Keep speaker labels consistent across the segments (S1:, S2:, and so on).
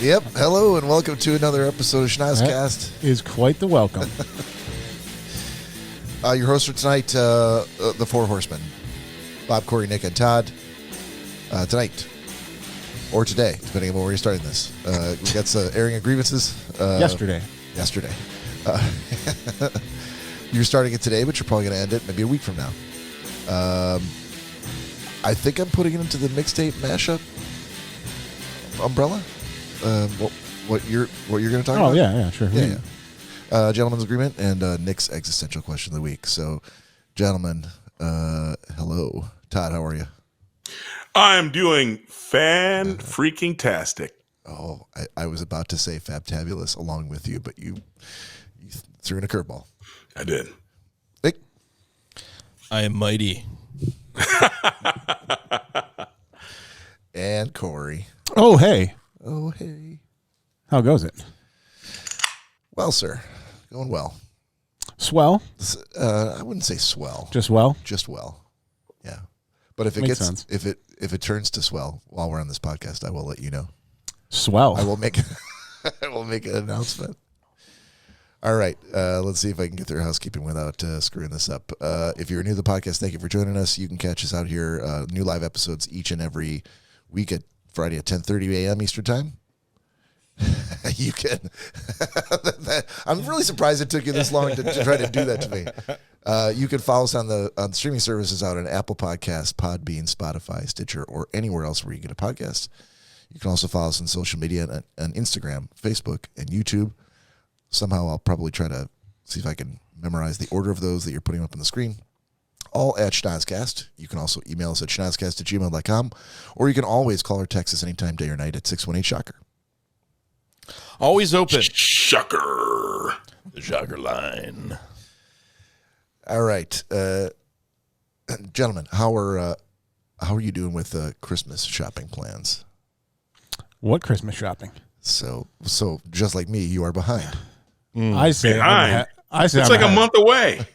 S1: Yep. Hello and welcome to another episode of Schnozzcast.
S2: That is quite the welcome.
S1: Your hosts for tonight, the Four Horsemen, Bob, Cory, Nick, and Todd. Tonight, or today, depending on where you're starting this. We got airing of Grievances.
S2: Yesterday.
S1: You're starting it today, but you're probably going to end it maybe a week from now. I think I'm putting it into the Mixtape Mashup umbrella. What you're going to talk about?
S2: Oh, yeah, sure.
S1: Yeah. Gentleman's agreement and Nick's existential question of the week. So, gentlemen, hello. Todd, how are you?
S3: I'm doing fan-freaking-tastic.
S1: Oh, I was about to say fabtabulous along with you, but you threw in a curveball.
S3: I did.
S1: Nick?
S4: I am mighty.
S1: And Cory.
S2: Oh, hey.
S1: Oh, hey.
S2: How goes it?
S1: Well, sir, going well.
S2: Swell?
S1: I wouldn't say swell.
S2: Just well?
S1: Just well. Yeah. But if it
S2: Makes
S1: gets
S2: sense.
S1: if it turns to swell while we're on this podcast, I will let you know.
S2: Swell.
S1: I will make an announcement. All right. Let's see if I can get through housekeeping without screwing this up. If you're new to the podcast, thank you for joining us. You can catch us out here, new live episodes each and every week at Friday at 10:30 a.m. Eastern Time. You can. I'm really surprised it took you this long to try to do that to me. You can follow us on streaming services out on Apple Podcasts, Podbean, Spotify, Stitcher, or anywhere else where you get a podcast. You can also follow us on social media on Instagram, Facebook, and YouTube. Somehow I'll probably try to see if I can memorize the order of those that you're putting up on the screen. All at Schnozzcast. You can also email us at schnozzcast@gmail.com, or you can always call or text us anytime, day or night, at 618-SHOCKER.
S4: Always open.
S3: Shocker.
S4: The Shocker line.
S1: All right. Gentlemen, how are you doing with Christmas shopping plans?
S2: What Christmas shopping?
S1: So just like me, you are behind.
S2: I say
S3: Behind.
S2: it's
S3: Like a month away.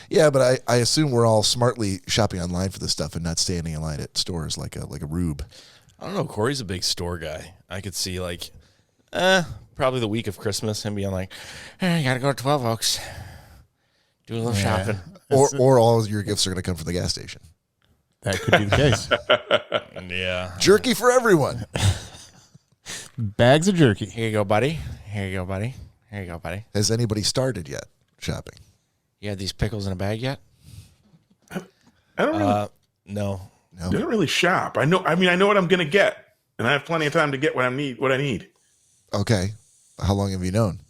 S1: Yeah, but I assume we're all smartly shopping online for this stuff and not standing in line at stores like a rube.
S4: I don't know. Cory's a big store guy. I could see probably the week of Christmas him being like, hey, I got to go to 12 Oaks. Do a little shopping.
S1: Or all of your gifts are going to come from the gas station.
S2: That could be the case.
S4: Yeah.
S1: Jerky for everyone.
S2: Bags of jerky.
S4: Here you go, buddy. Here you go, buddy. Here you go, buddy.
S1: Has anybody started yet shopping?
S4: You had these pickles in a bag yet?
S3: I don't really,
S4: No.
S1: No.
S3: didn't really shop. I know what I'm going to get, and I have plenty of time to get what I need.
S1: Okay. How long have you known?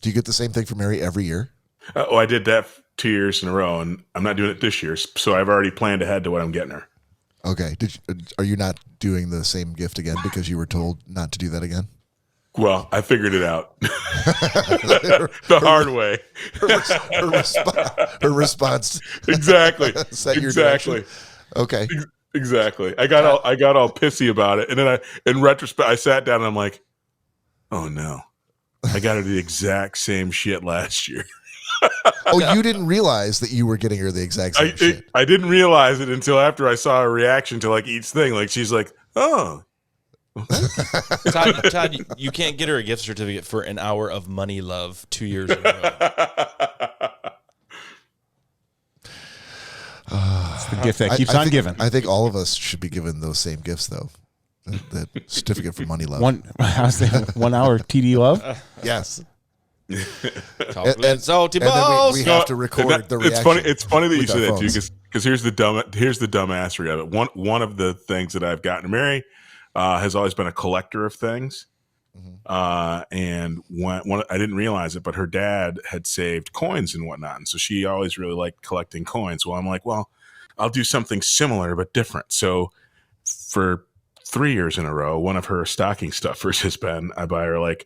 S1: Do you get the same thing for Mary every year?
S3: I did that 2 years in a row, and I'm not doing it this year, so I've already planned ahead to what I'm getting her.
S1: Okay. Are you not doing the same gift again because you were told not to do that again?
S3: Well, I figured it out the hard way.
S1: Her response.
S3: Exactly.
S1: Set your
S3: Exactly.
S1: direction. Okay.
S3: Exactly. I got all pissy about it, and then in retrospect, I sat down and I'm like, "Oh no, I got her the exact same shit last year."
S1: Oh, you didn't realize that you were getting her the exact same shit.
S3: I didn't realize it until after I saw her reaction to each thing. Like she's like, "Oh."
S4: Todd, you can't get her a gift certificate for an hour of money love 2 years in a row.
S2: It's the gift that keeps on giving.
S1: I think all of us should be given those same gifts, though. That certificate for money love.
S2: I was saying 1 hour TD love.
S1: Yes.
S4: Salty
S1: and then
S4: balls.
S1: we have to record the reaction.
S3: It's funny that you
S1: with
S3: say
S1: our
S3: that too,
S1: phones.
S3: because here's the dumbassery of it. One of the things that I've gotten to Mary has always been a collector of things. And when I didn't realize it, but her dad had saved coins and whatnot, and so she always really liked collecting coins. Well, I'm like, well, I'll do something similar but different. So for 3 years in a row, one of her stocking stuffers has been I buy her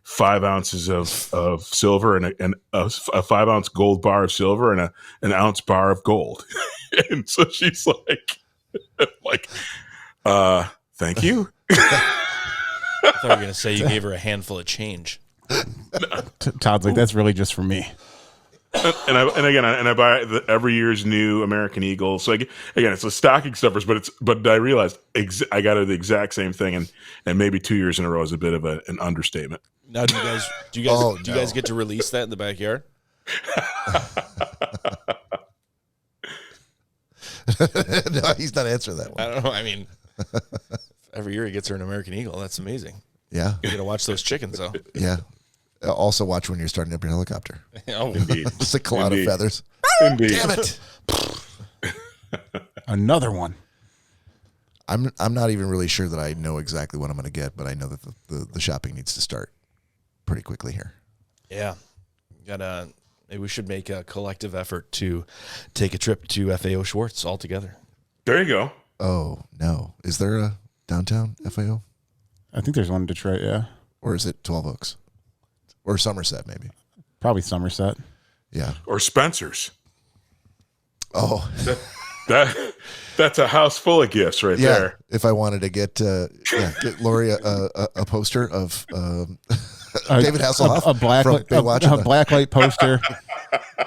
S3: 5 ounces of silver and a 5 ounce gold bar of silver and an ounce bar of gold, and so she's like, thank you.
S4: I thought you were going to say you gave her a handful of change.
S2: Todd's like, that's really just for me.
S3: I buy every year's new American Eagle. So again, it's a stocking stuffers, but I realized I got the exact same thing, and maybe 2 years in a row is a bit of an understatement.
S4: Now, do you guys get to release that in the backyard?
S1: No, he's not answering that one.
S4: I don't know. I mean, every year he gets her an American Eagle. That's amazing.
S1: Yeah.
S4: You got to watch those chickens, though.
S1: Yeah. Also watch when you're starting up your helicopter.
S4: Oh,
S3: Indeed.
S1: Just a cloud of feathers.
S3: Indeed.
S1: Damn it.
S2: Another one.
S1: I'm not even really sure that I know exactly what I'm going to get, but I know that the shopping needs to start pretty quickly here.
S4: Yeah. Maybe we should make a collective effort to take a trip to FAO Schwartz all together.
S3: There you go.
S1: Oh, no. Is there a downtown FAO?
S2: I think there's one in Detroit, yeah.
S1: Or is it 12 Oaks? Or Somerset, maybe.
S2: Probably Somerset.
S1: Yeah.
S3: Or Spencer's.
S1: Oh.
S3: That's a house full of gifts right there.
S1: If I wanted to get Lori a poster of David Hasselhoff
S2: a blacklight poster,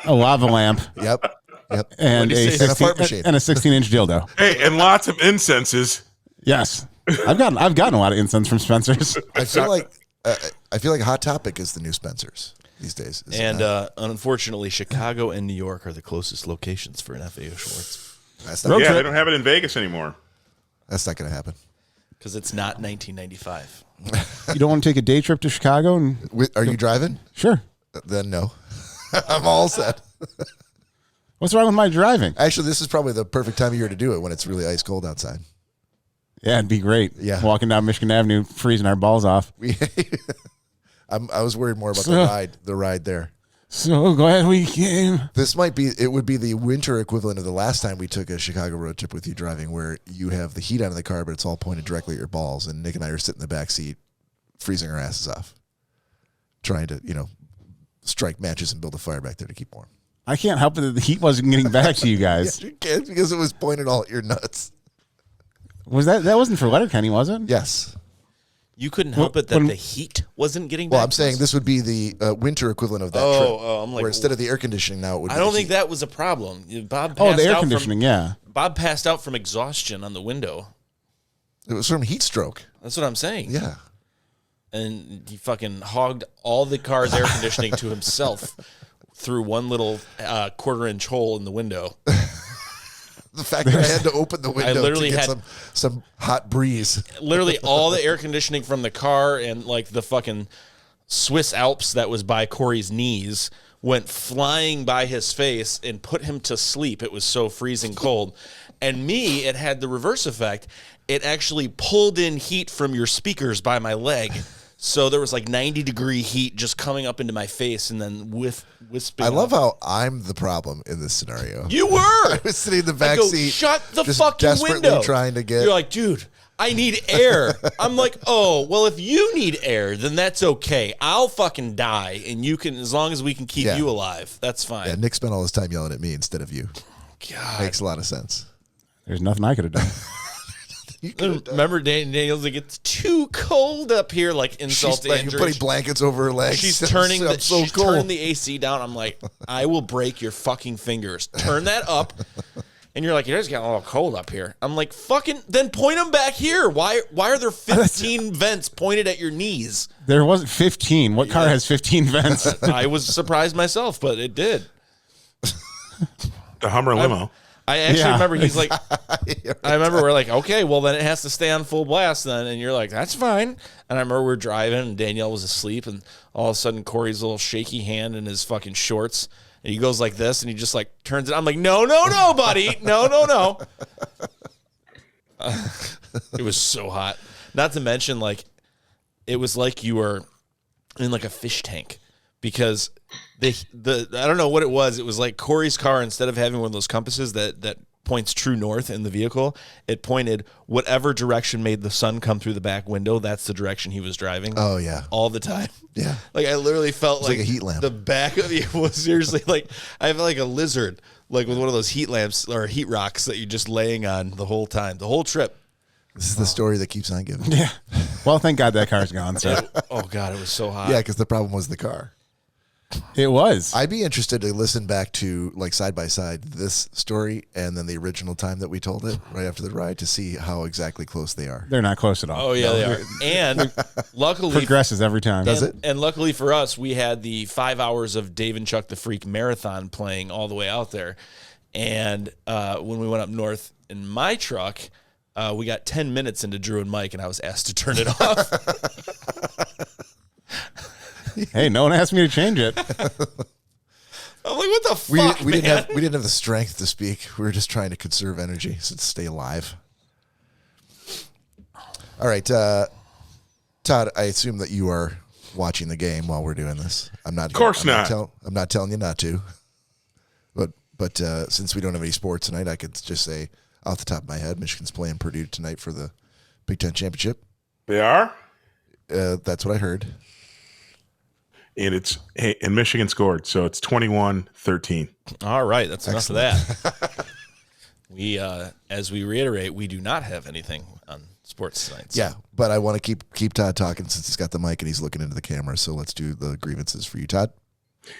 S2: a lava lamp.
S1: Yep.
S2: And a
S1: fart machine.
S2: and a 16-inch dildo.
S3: Hey, and lots of incenses.
S2: Yes, I've gotten a lot of incense from Spencer's.
S1: I feel like Hot Topic is the new Spencer's these days.
S4: And unfortunately, Chicago and New York are the closest locations for an FAO Schwartz.
S3: They don't have it in Vegas anymore.
S1: That's not going to happen.
S4: Because it's not 1995.
S2: You don't want to take a day trip to Chicago?
S1: Are you driving?
S2: Sure.
S1: Then no. I'm all set.
S2: What's wrong with my driving?
S1: Actually, this is probably the perfect time of year to do it when it's really ice cold outside.
S2: Yeah, it'd be great.
S1: Yeah.
S2: Walking down Michigan Avenue, freezing our balls off.
S1: I was worried more about the ride there.
S2: So glad we came.
S1: It would be the winter equivalent of the last time we took a Chicago road trip with you driving, where you have the heat on in the car, but it's all pointed directly at your balls. And Nick and I are sitting in the back seat, freezing our asses off, trying to, strike matches and build a fire back there to keep warm.
S2: I can't help it that the heat wasn't getting back to you guys.
S1: Yes, you can, because it was pointed all at your nuts.
S2: Was that wasn't for Letterkenny, was it?
S1: Yes.
S4: You couldn't help it that the heat wasn't getting back.
S1: Well, I'm saying this would be the winter equivalent of that trip.
S4: I'm like,
S1: where instead of the air conditioning now, it would be
S4: I don't think that was a problem. Bob
S2: the air conditioning, yeah.
S4: Bob passed out from exhaustion on the window.
S1: It was from heat stroke.
S4: That's what I'm saying.
S1: Yeah.
S4: And he fucking hogged all the car's air conditioning to himself through one little quarter-inch hole in the window.
S1: The fact that I had to open the window
S4: literally
S1: to get some hot breeze.
S4: Literally all the air conditioning from the car and like the fucking Swiss Alps that was by Cory's knees went flying by his face and put him to sleep. It was so freezing cold. And me, it had the reverse effect. It actually pulled in heat from your speakers by my leg. So there was like 90-degree heat just coming up into my face and then wisping.
S1: I love how I'm the problem in this scenario.
S4: You were.
S1: I was sitting in the back seat.
S4: Shut the
S1: just
S4: fucking
S1: desperately
S4: window.
S1: Trying to get.
S4: You're like, dude, I need air. I'm like, oh, well, if you need air, then that's okay. I'll fucking die, and you can, as long as we can keep you alive, that's fine.
S1: Yeah, Nick spent all his time yelling at me instead of you.
S4: God,
S1: makes a lot of sense.
S2: There's nothing I could have done.
S4: Remember, Daniel's like, it's too cold up here, like insult to injury.
S1: Putting blankets over her legs.
S4: She's turning the AC down. I'm like, I will break your fucking fingers. Turn that up. And you're like, you guys got a little cold up here. I'm like, fucking, then point them back here. Why are there 15 vents pointed at your knees?
S2: There wasn't 15. What car has 15 vents?
S4: I was surprised myself, but it did.
S3: The Hummer limo.
S4: I actually remember he's like, I remember we're like, okay, well then it has to stay on full blast then. And you're like, that's fine. And I remember we're driving and Danielle was asleep and all of a sudden Cory's little shaky hand in his fucking shorts. And he goes like this and he just like turns it. I'm like, no, buddy. No. It was so hot. Not to mention like, it was like you were in like a fish tank because I don't know what it was. It was like Cory's car, instead of having one of those compasses that points true north in the vehicle, it pointed whatever direction made the sun come through the back window. That's the direction he was driving.
S1: Oh yeah,
S4: all the time.
S1: Yeah,
S4: like I literally felt like
S1: a heat lamp.
S4: The back of it was seriously like I felt like a lizard, like with one of those heat lamps or heat rocks that you're just laying on the whole time, the whole trip.
S1: This is the story that keeps on giving.
S2: Yeah. Well, thank God that car's gone. So.
S4: Oh God, it was so hot.
S1: Yeah, because the problem was the car.
S2: It was.
S1: I'd be interested to listen back to, like, side by side this story and then the original time that we told it right after the ride to see how exactly close they are.
S2: They're not close at all.
S4: Oh yeah, they are. And luckily,
S2: Progresses every time.
S1: Does it?
S4: And luckily for us, we had the 5 hours of Dave and Chuck the Freak marathon playing all the way out there. And when we went up north in my truck, we got 10 minutes into Drew and Mike, and I was asked to turn it off.
S2: Hey, no one asked me to change it.
S4: I'm like, what the fuck,
S1: We
S4: man?
S1: didn't have the strength to speak. We were just trying to conserve energy, so to stay alive. All right, Todd. I assume that you are watching the game while we're doing this. I'm not.
S3: Of course not.
S1: I'm not telling you not to. But since we don't have any sports tonight, I could just say off the top of my head, Michigan's playing Purdue tonight for the Big Ten championship.
S3: They are?
S1: That's what I heard.
S3: And and Michigan scored, so it's 21-13.
S4: All right, that's enough of that. We, as we reiterate, we do not have anything on sports tonight. So.
S1: Yeah, but I want to keep Todd talking since he's got the mic and he's looking into the camera. So let's do the grievances for you, Todd.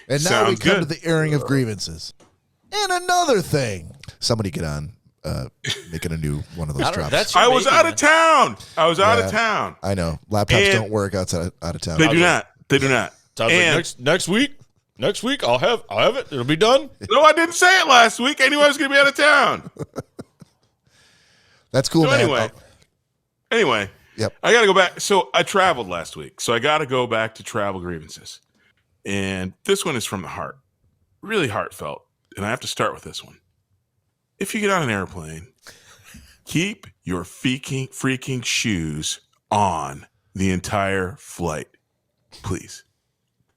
S1: And now we
S3: Sounds
S1: come
S3: good.
S1: to the airing of grievances. And another thing, somebody get on making a new one of those drops.
S3: I was out of town.
S1: I know laptops don't work out of town.
S3: They do not. They do not.
S4: Todd's like, next week I'll have it. It'll be done.
S3: No, I didn't say it last week. I knew I was going to be out of town.
S1: That's cool,
S3: So
S1: man.
S3: anyway,
S1: Yep.
S3: I got to go back. So I traveled last week, so I got to go back to travel grievances, and this one is from the heart, really heartfelt, and I have to start with this one. If you get on an airplane, keep your freaking shoes on the entire flight, please.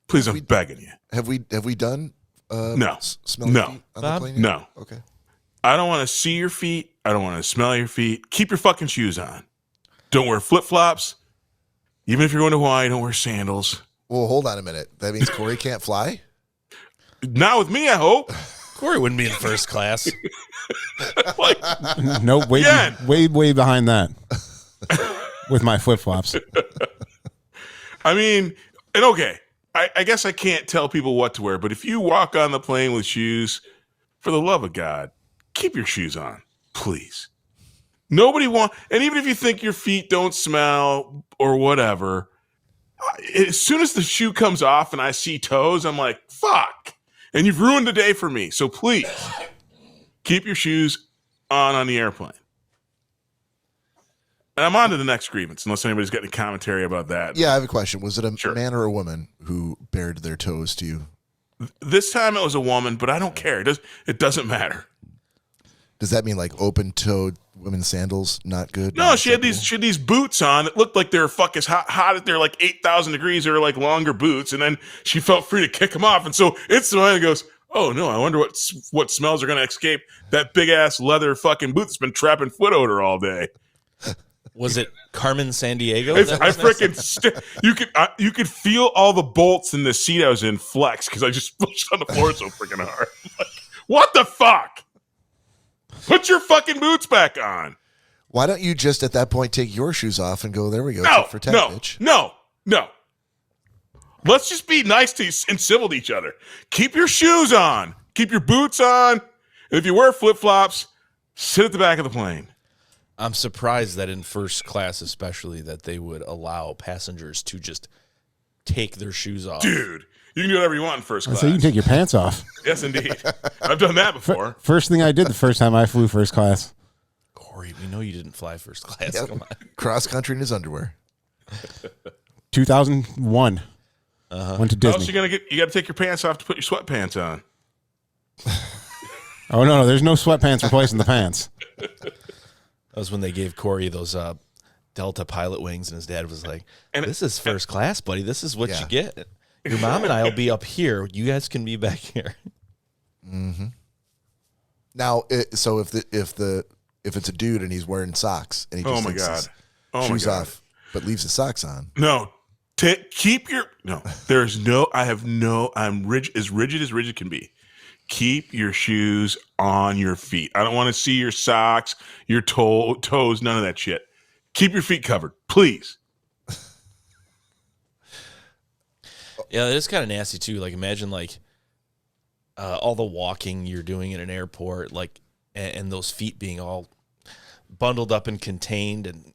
S3: Please, I'm begging you.
S1: Have we done
S3: No.
S1: smelling
S3: No.
S1: feet on
S4: Bob?
S1: the plane yet?
S3: No.
S1: Okay.
S3: I don't want to see your feet. I don't want to smell your feet. Keep your fucking shoes on. Don't wear flip-flops. Even if you're going to Hawaii, don't wear sandals.
S1: Well, hold on a minute. That means Cory can't fly?
S3: Not with me, I hope.
S4: Cory wouldn't be in first class.
S3: Like,
S2: No, way
S3: Again.
S2: way behind that. With my flip flops.
S3: I mean, and okay, I guess I can't tell people what to wear, but if you walk on the plane with shoes, for the love of God, keep your shoes on, please. Nobody and even if you think your feet don't smell or whatever, as soon as the shoe comes off and I see toes, I'm like, fuck. And you've ruined the day for me. So please, keep your shoes on the airplane. And I'm on to the next grievance, unless anybody's got any commentary about that.
S1: Yeah, I have a question. Was it a
S3: Sure.
S1: man or a woman who bared their toes to you?
S3: This time it was a woman, but I don't care. It doesn't matter.
S1: Does that mean like open-toed women's sandals not good?
S3: No,
S1: not
S3: she had
S1: acceptable?
S3: these boots on that looked like they were fucking hot. They're like 8,000 degrees. They were like longer boots, and then she felt free to kick them off. And so instantly goes, "Oh no, I wonder what smells are going to escape that big ass leather fucking boot that's been trapping foot odor all day."
S4: Was it Carmen Sandiego?
S3: I freaking you could feel all the bolts in the seat I was in flex because I just pushed on the floor so freaking hard. I'm like, what the fuck? Put your fucking boots back on.
S1: Why don't you just at that point take your shoes off and go, there we go,
S3: No,
S1: tit for tat,
S3: no,
S1: bitch.
S3: no. Let's just be nice and civil to each other. Keep your shoes on. Keep your boots on. And if you wear flip-flops, sit at the back of the plane.
S4: I'm surprised that in first class, especially, that they would allow passengers to just take their shoes off.
S3: Dude, you can do whatever you want in first class.
S2: So you can take your pants off.
S3: Yes, indeed. I've done that before.
S2: First thing I did the first time I flew first class.
S4: Cory, we know you didn't fly first class.
S1: Yep.
S4: Come on.
S1: Cross country in his underwear.
S2: 2001. Went to
S3: How else
S2: Disney.
S3: you got to take your pants off to put your sweatpants on.
S2: Oh, no, there's no sweatpants replacing the pants.
S4: That was when they gave Cory those Delta pilot wings, and his dad was like, "This is first class, buddy. This is what
S1: Yeah.
S4: you get. Your mom and I will be up here. You guys can be back here."
S1: Mm-hmm. Now, so if it's a dude and he's wearing socks and he just
S3: Oh my
S1: takes
S3: God.
S1: his
S3: Oh my
S1: shoes
S3: God.
S1: off but leaves his socks on,
S3: No. Keep your no. There's no. I have no. I'm rigid as rigid can be. Keep your shoes on your feet. I don't want to see your socks, your toes, none of that shit. Keep your feet covered, please.
S4: Yeah, it is kind of nasty too. Like imagine like all the walking you're doing in an airport, like and those feet being all bundled up and contained, and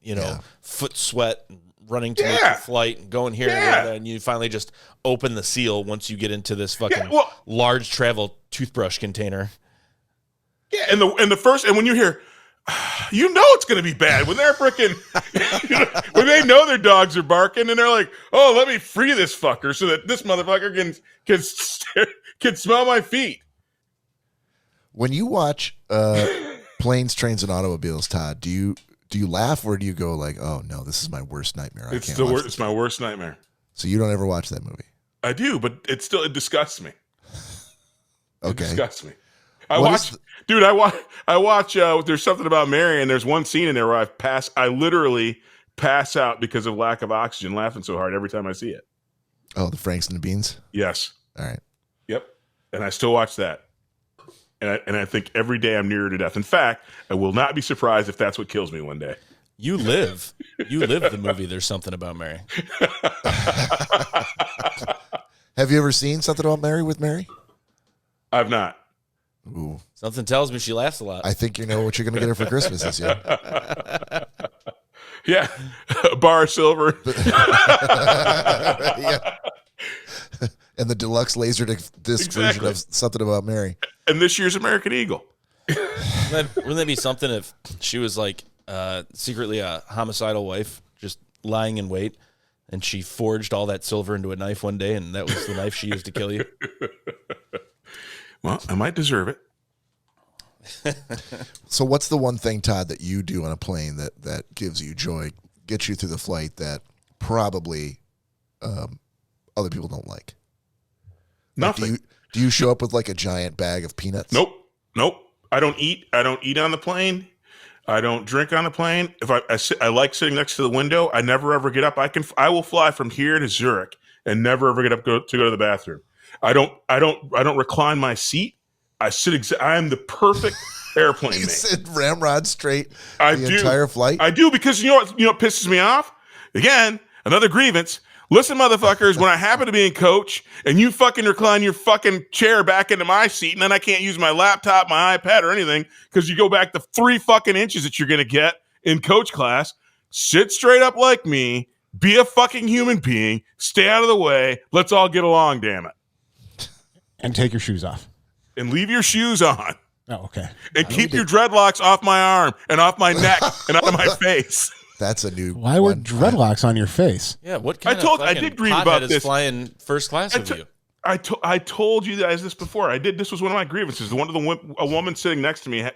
S4: foot sweat and running to make your flight and going here and there, and you finally just open the seal once you get into this fucking large travel toothbrush container.
S3: Yeah, and when you hear, it's going to be bad when they're freaking, when they know their dogs are barking and they're like, oh, let me free this fucker so that this motherfucker can smell my feet.
S1: When you watch Planes, Trains, and Automobiles, Todd, do you laugh or do you go like, oh no, this is my worst nightmare?
S3: It's my worst nightmare.
S1: So you don't ever watch that movie?
S3: I do, but it disgusts me.
S1: Okay.
S3: It disgusts me. I watch. There's Something About Mary, and there's one scene in there where I literally pass out because of lack of oxygen, laughing so hard every time I see it.
S1: Oh, the Franks and the Beans?
S3: Yes.
S1: All right.
S3: Yep. And I still watch that. And I think every day I'm nearer to death. In fact, I will not be surprised if that's what kills me one day.
S4: You live the movie There's Something About Mary.
S1: Have you ever seen Something About Mary with Mary?
S3: I've not.
S1: Ooh.
S4: Something tells me she laughs a lot.
S1: I think you know what you're going to get her for Christmas this year.
S3: Yeah. A bar of silver.
S1: Yeah. And the deluxe laser disc version of Something About Mary.
S3: And this year's American Eagle.
S4: Wouldn't that be something if she was like secretly a homicidal wife, just lying in wait, and she forged all that silver into a knife one day, and that was the knife she used to kill you?
S3: Well, I might deserve it.
S1: So what's the one thing, Todd, that you do on a plane that gives you joy, gets you through the flight that probably other people don't like?
S3: Nothing.
S1: Like, do you show up with like a giant bag of peanuts?
S3: Nope. I don't eat on the plane. I don't drink on the plane. If I like sitting next to the window. I never ever get up. I will fly from here to Zurich and never ever get up to go to the bathroom. I don't recline my seat. I sit. I am the perfect airplane mate.
S1: You sit ramrod straight
S3: the
S1: entire flight.
S3: I do, because you know what pisses me off? Again, another grievance. Listen, motherfuckers, when I happen to be in coach and you fucking recline your fucking chair back into my seat, and then I can't use my laptop, my iPad, or anything because you go back the 3 fucking inches that you're going to get in coach class, sit straight up like me, be a fucking human being, stay out of the way, let's all get along, damn it.
S2: And take your shoes off.
S3: And leave your shoes on.
S2: Oh, okay.
S3: And keep your dreadlocks off my arm and off my neck and out of my face.
S1: That's a new
S2: Why were dreadlocks on your face?
S4: Yeah, what kind of
S3: I did read about
S4: is
S3: this.
S4: flying first class with you?
S3: I told you guys this before. This was one of my grievances. A woman sitting next to me had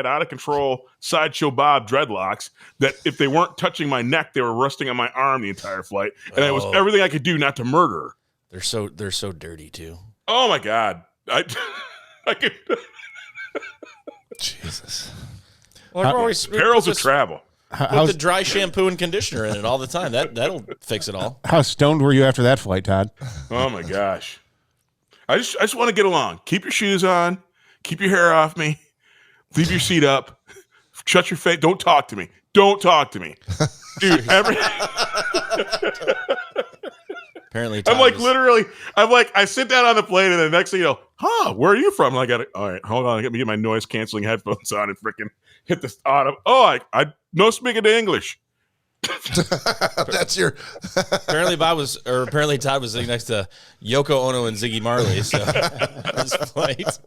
S3: out of control Sideshow Bob dreadlocks that if they weren't touching my neck, they were resting on my arm the entire flight, and it was everything I could do not to murder her.
S4: They're so dirty too.
S3: Oh my God! I could.
S1: Jesus.
S4: Well,
S3: Perils of travel.
S4: Put the dry shampoo and conditioner in it all the time. That'll fix it all.
S2: How stoned were you after that flight, Todd?
S3: Oh my gosh! I just want to get along. Keep your shoes on. Keep your hair off me. Leave your seat up. Shut your face. Don't talk to me. Don't talk to me, dude.
S4: Apparently,
S3: I sit down on the plane, and the next thing you know, where are you from? And I got it. All right, hold on. Let me get my noise canceling headphones on and freaking hit this auto. Oh, I no speaking to English.
S1: That's your.
S4: Apparently Todd was sitting next to Yoko Ono and Ziggy Marley. So this flight.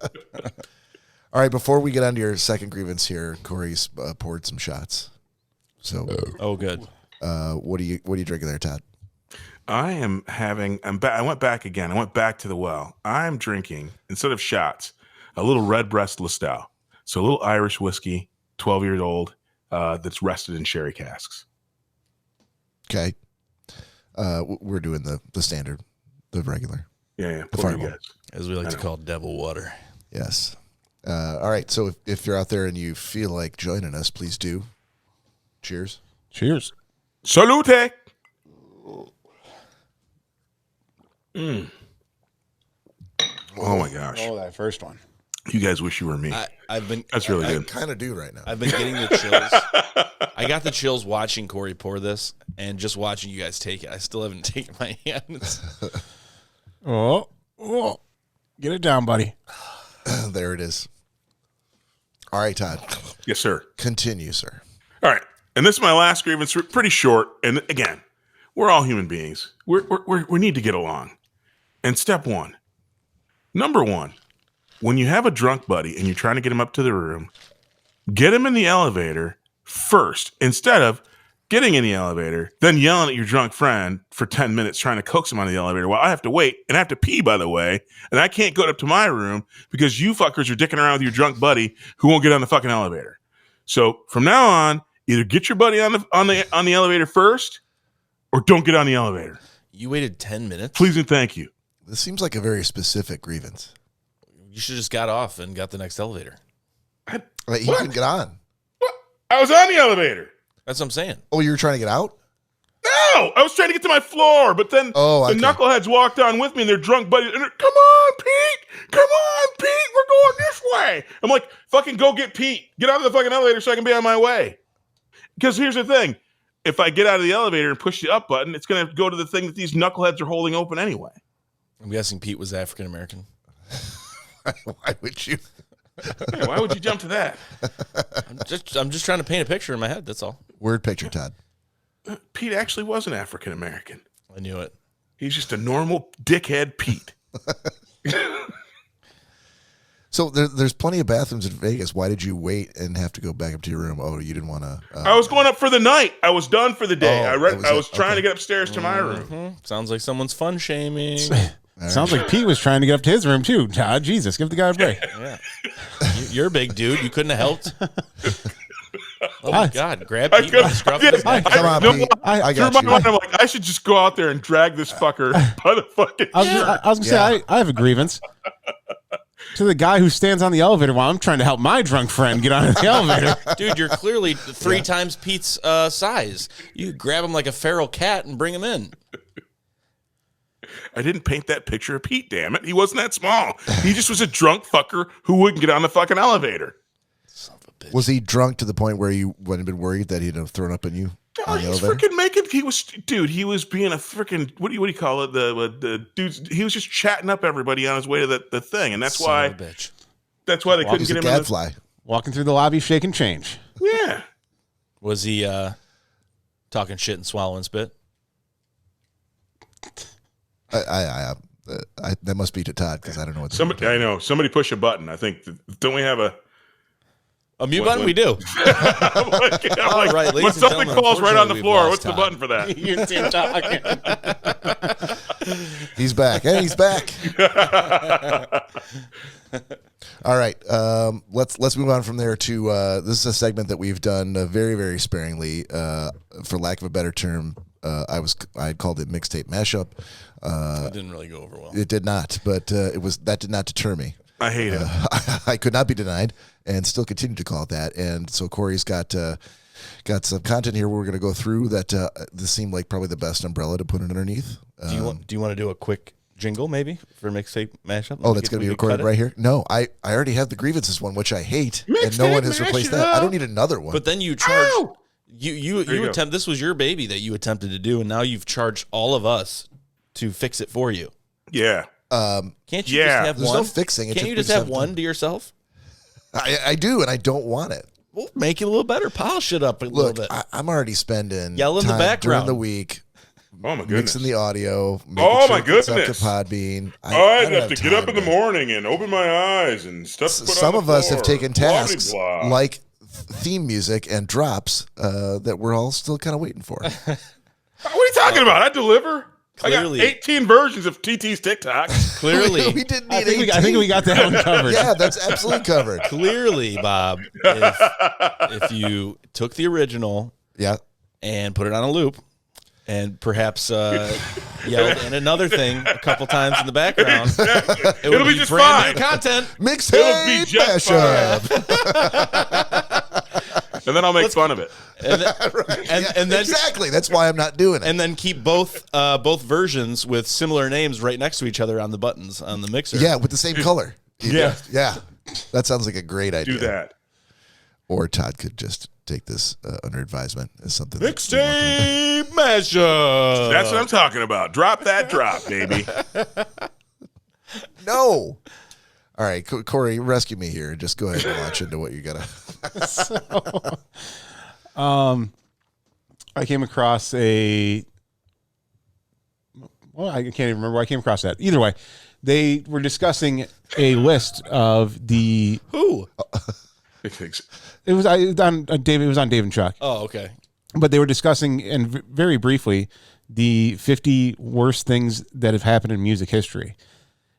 S1: All right, before we get on to your second grievance here, Cory's poured some shots. So,
S4: good.
S1: What are you drinking there, Todd?
S3: I am having. I went back again. I went back to the well. I'm drinking, instead of shots, a little Redbreast Listowel. So a little Irish whiskey, 12 years old, that's rested in sherry casks.
S1: Okay. We're doing the standard, the regular.
S3: Yeah.
S1: The Fireball,
S4: as we like to call devil water.
S1: Yes. All right. So if you're out there and you feel like joining us, please do. Cheers.
S2: Cheers.
S3: Salute. Oh my gosh.
S2: Oh, that first one.
S3: You guys wish you were me. That's really good.
S1: I kind of do right now.
S4: I've been getting the chills. I got the chills watching Cory pour this and just watching you guys take it. I still haven't taken my hands.
S2: Oh, get it down, buddy.
S1: There it is. All right, Todd.
S3: Yes, sir.
S1: Continue, sir.
S3: All right. And this is my last grievance. Pretty short. And again, we're all human beings. We need to get along. And step one, number one, when you have a drunk buddy and you're trying to get him up to the room, get him in the elevator first instead of getting in the elevator, then yelling at your drunk friend for 10 minutes trying to coax him out of the elevator while I have to wait and I have to pee, by the way, and I can't go up to my room because you fuckers are dicking around with your drunk buddy who won't get on the fucking elevator. So from now on, either get your buddy on the elevator first or don't get on the elevator.
S4: You waited 10 minutes?
S3: Please and thank you.
S1: This seems like a very specific grievance.
S4: You should have just got off and got the next elevator.
S1: He couldn't get on.
S3: What? I was on the elevator.
S4: That's what I'm saying.
S1: Oh, you were trying to get out?
S3: No, I was trying to get to my floor, but then the knuckleheads walked on with me and they're drunk buddies. And they're, come on, Pete. Come on, Pete. We're going this way. I'm like, fucking go get Pete. Get out of the fucking elevator so I can be on my way. Because here's the thing. If I get out of the elevator and push the up button, it's going to go to the thing that these knuckleheads are holding open anyway.
S4: I'm guessing Pete was African American.
S1: Why would you?
S3: Yeah, why would you jump to that?
S4: I'm just trying to paint a picture in my head. That's all.
S1: Word picture, Todd.
S3: Pete actually wasn't African American.
S4: I knew it.
S3: He's just a normal dickhead Pete.
S1: So there's plenty of bathrooms in Vegas. Why did you wait and have to go back up to your room? Oh, you didn't want to.
S3: I was going up for the night. I was done for the day.
S1: Oh,
S3: I was trying to get upstairs to my room.
S4: Mm-hmm. Sounds like someone's fun shaming.
S2: Sounds like Pete was trying to get up to his room too. Todd, Jesus, give the guy a break.
S4: Yeah, you're a big dude. You couldn't have helped. Oh my God! Grab Pete by the scruff of his neck.
S1: Come on, Pete. I got you.
S3: I'm like, I should just go out there and drag this fucker by the fucking shirt.
S2: I was gonna say I have a grievance to the guy who stands on the elevator while I'm trying to help my drunk friend get on the elevator.
S4: Dude, you're clearly three times Pete's size. You grab him like a feral cat and bring him in.
S3: I didn't paint that picture of Pete, damn it. He wasn't that small. He just was a drunk fucker who wouldn't get on the fucking elevator.
S4: Son of a bitch.
S1: Was he drunk to the point where you wouldn't have been worried that he'd have thrown up on you?
S3: Oh, he's freaking making. He was being a freaking what do you call it? The dudes. He was just chatting up everybody on his way to the thing, and that's why.
S4: Bitch.
S3: That's why they couldn't get him.
S1: Gadfly.
S2: Walking through the lobby, shaking change.
S3: Yeah.
S4: Was he talking shit and swallowing spit?
S1: That must be to Todd because I don't know what.
S3: I know. Somebody push a button. I think. Don't we have a
S4: mute button? We do.
S3: I'm like,
S4: All right,
S3: when something falls right on the floor, what's the button for that?
S2: You see him talking.
S1: He's back. Hey, he's back. All right. Let's move on from there to this is a segment that we've done very, very sparingly, for lack of a better term. I called it Mixtape Mashup.
S4: It didn't really go over well.
S1: It did not, but that did not deter me.
S3: I hate it.
S1: I could not be denied, and still continue to call it that. And so Cory's got some content here we're going to go through that this seemed like probably the best umbrella to put it underneath.
S4: Do you want to do a quick jingle maybe for Mixtape Mashup?
S1: Oh, that's going to be recorded right here? No, I already have the Grievances one, which I hate, and no one has replaced that. I don't need another one.
S4: But then you charge. You attempt. This was your baby that you attempted to do, and now you've charged all of us to fix it for you.
S3: Yeah.
S4: Can't you just have
S1: There's
S4: one?
S1: no fixing.
S4: Can't you just have one to yourself?
S1: I do, and I don't want it.
S4: Well, make it a little better. Polish it up a little bit.
S1: I'm already spending
S4: Yell in the
S1: time
S4: background
S1: during the week.
S3: Oh my goodness.
S1: Mixing the audio.
S3: Oh my
S1: Sure it's up
S3: goodness.
S1: to Podbean.
S3: I have to get up in the morning and open my eyes and stuff.
S1: Some of us have taken tasks
S3: blah, blah, blah.
S1: like theme music and drops that we're all still kind of waiting for.
S3: What are you talking about? I deliver.
S4: Clearly.
S3: I got 18 versions of TT's TikTok.
S4: Clearly,
S1: we didn't
S2: I
S1: need
S2: think we got that one covered.
S1: Yeah, that's absolutely covered.
S4: Clearly, Bob, if you took the original
S1: Yeah.
S4: and put it on a loop and perhaps yelled in another thing a couple times in the background,
S3: It'll be just
S4: brand
S3: fine.
S4: new content.
S1: Mixtape
S3: It'll be just
S1: Mashup.
S3: And then I'll make fun of it.
S4: And then
S1: Exactly. That's why I'm not doing it.
S4: and then keep both versions with similar names right next to each other on the buttons on the mixer.
S1: Yeah, with the same color.
S3: Yeah.
S1: Yeah. That sounds like a great idea.
S3: Do that.
S1: Or Todd could just take this under advisement as something. that we want
S4: Mixtape Mashup.
S3: That's what I'm talking about. Drop that drop, baby.
S1: No. All right, Cory, rescue me here. Just go ahead and launch into what you got to.
S2: I came across I can't even remember where I came across that. Either way, they were discussing a list of the
S4: Who?
S2: It was on Dave. It was on Dave and Chuck.
S4: Oh, okay.
S2: But they were discussing, and very briefly, the 50 worst things that have happened in music history.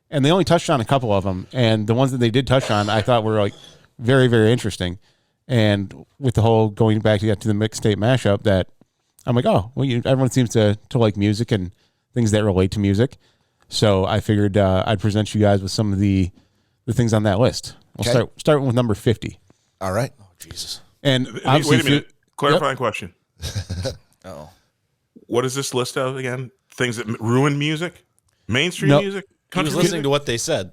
S2: And they only touched on a couple of them. And the ones that they did touch on, I thought were like very, very interesting. And with the whole going back to the mixtape mashup, that I'm like, oh, well, everyone seems to like music and things that relate to music. So I figured I'd present you guys with some of the things on that list. We'll start with number 50.
S1: All right.
S4: Oh, Jesus.
S2: And
S3: Wait a minute. Clarifying question.
S4: Oh.
S3: What is this list of again? Things that ruin music? Mainstream
S2: No.
S3: music?
S4: He was
S3: Country
S4: listening
S3: music?
S4: to what they said.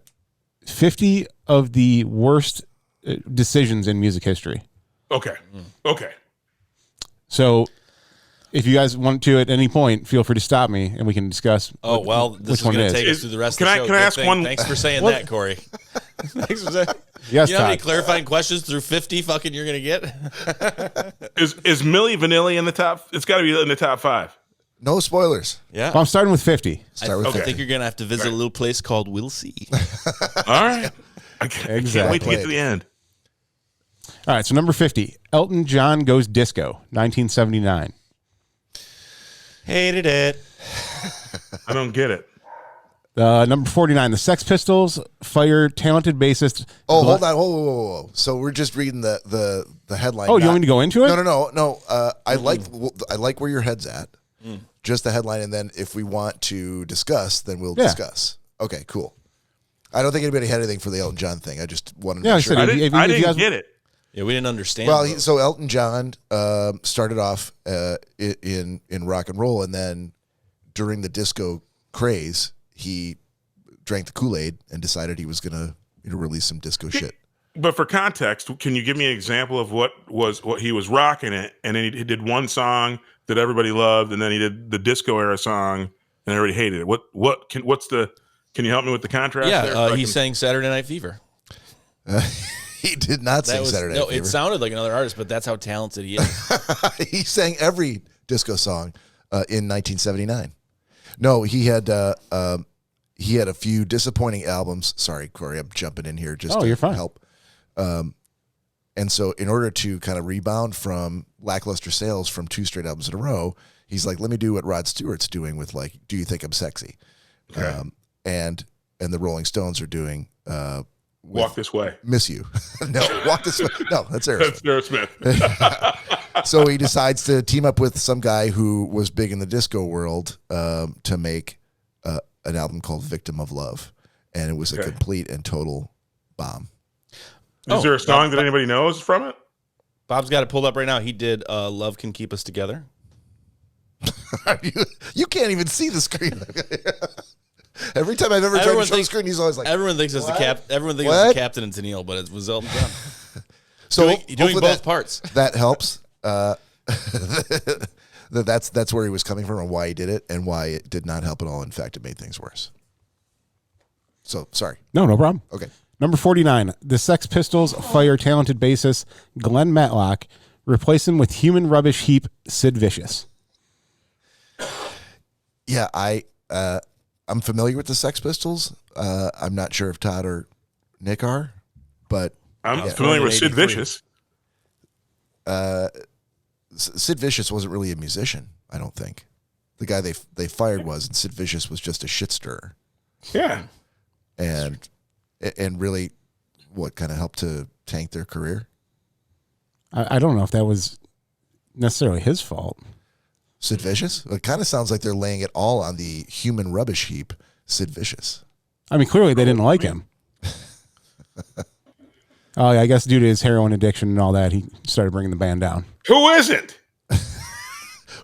S2: 50 of the worst decisions in music history.
S3: Okay. Okay.
S2: So if you guys want to at any point, feel free to stop me and we can discuss.
S4: Oh, well, this
S2: which
S4: is
S2: one
S4: going
S2: it
S4: to
S2: is.
S4: take us through the rest
S3: Can
S4: of
S3: I-
S4: the show.
S3: can I
S4: Good
S3: ask
S4: thing.
S3: one-
S4: Thanks for saying
S2: What?
S4: that, Cory. Thanks for saying.
S2: Yes,
S4: You know how many
S2: Todd.
S4: clarifying questions through 50 fucking you're going to get?
S3: Is Milli Vanilli in the top? It's got to be in the top 5.
S1: No spoilers.
S4: Yeah.
S2: Well, I'm starting with 50.
S1: Start with
S4: I
S3: Okay.
S4: think you're going to have to visit a little place called We'll See.
S3: All right. I can't wait to get to the end.
S2: All right, so number 50, Elton John Goes Disco, 1979.
S4: Hated it.
S3: I don't get it.
S2: Number 49, the Sex Pistols fire talented bassist.
S1: Oh, hold on. Whoa. So we're just reading the headline.
S2: Oh, you want me to go into it?
S1: No. I like where your head's at. Just the headline, and then if we want to discuss, then we'll discuss. Okay, cool. I don't think anybody had anything for the Elton John thing. I just wanted to
S2: Yeah,
S1: make
S2: I
S1: sure.
S2: said
S3: I
S2: If you
S3: didn't
S2: guys-
S3: get it.
S4: Yeah, we didn't understand.
S1: Well,
S4: those.
S1: so Elton John started off in rock and roll, and then during the disco craze, he drank the Kool-Aid and decided he was going to release some disco shit.
S3: But for context, can you give me an example of what he was rocking it, and then he did one song that everybody loved, and then he did the disco era song and everybody hated it. Can you help me with the contrast?
S4: yeah,
S3: there?
S4: he sang Saturday Night Fever.
S1: He did not sing Saturday Night
S4: No,
S1: Fever.
S4: it sounded like another artist, but that's how talented he is.
S1: He sang every disco song in 1979. No, he had a few disappointing albums. Sorry, Cory, I'm jumping in here just
S2: you're
S1: to
S2: fine.
S1: help. And so in order to kind of rebound from lackluster sales from 2 straight albums in a row, he's like, let me do what Rod Stewart's doing with like, Do You Think I'm Sexy?
S3: Okay.
S1: And the Rolling Stones are doing
S3: Walk This Way.
S1: Miss You. No, Walk This Way. No, that's Aerosmith.
S3: That's Aerosmith.
S1: So he decides to team up with some guy who was big in the disco world to make an album called Victim of Love. And it was a complete and total bomb.
S3: Is there a song that anybody knows from it?
S4: Bob's got it pulled up right now. He did Love Can Keep Us Together.
S1: You can't even see the screen. Every time I've ever tried to show the screen, he's always like,
S4: Everyone thinks it's
S1: What?
S4: it's the captain and Tennille, but it was Elton John.
S1: so
S4: doing
S1: hopefully
S4: both parts.
S1: That helps. That's where he was coming from and why he did it and why it did not help at all. In fact, it made things worse. So, sorry.
S2: No problem.
S1: Okay.
S2: Number 49, the Sex Pistols fire talented bassist Glenn Matlock, replace him with human rubbish heap Sid Vicious.
S1: Yeah, I'm familiar with the Sex Pistols. I'm not sure if Todd or Nick are, but
S3: I'm familiar with Sid
S4: 83.
S3: Vicious.
S1: Sid Vicious wasn't really a musician, I don't think. The guy they fired was, and Sid Vicious was just a shit stirrer.
S3: Yeah.
S1: And really, what kind of helped to tank their career?
S2: I don't know if that was necessarily his fault.
S1: Sid Vicious? It kind of sounds like they're laying it all on the human rubbish heap, Sid Vicious.
S2: I mean, clearly they didn't like him. Oh, yeah, I guess due to his heroin addiction and all that, he started bringing the band down.
S3: Who isn't?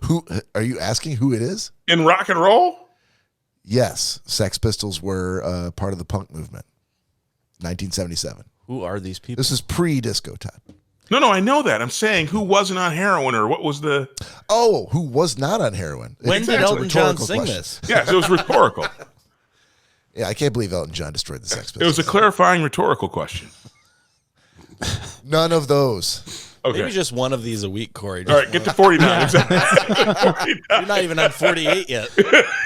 S1: Who are you asking who it is?
S3: In rock and roll?
S1: Yes, Sex Pistols were part of the punk movement. 1977.
S4: Who are these people?
S1: This is pre-disco, Todd.
S3: No, I know that. I'm saying who wasn't on heroin or what was the...
S1: Oh, who was not on heroin?
S4: When did Elton John sing this?
S3: Yes, it was rhetorical.
S1: Yeah, I can't believe Elton John destroyed the Sex
S3: It was
S1: Pistols.
S3: a clarifying rhetorical question.
S1: None of those.
S3: Okay.
S4: Maybe just one of these a week, Corey.
S3: All right, get to 49. Exactly.
S4: You're not even on 48 yet.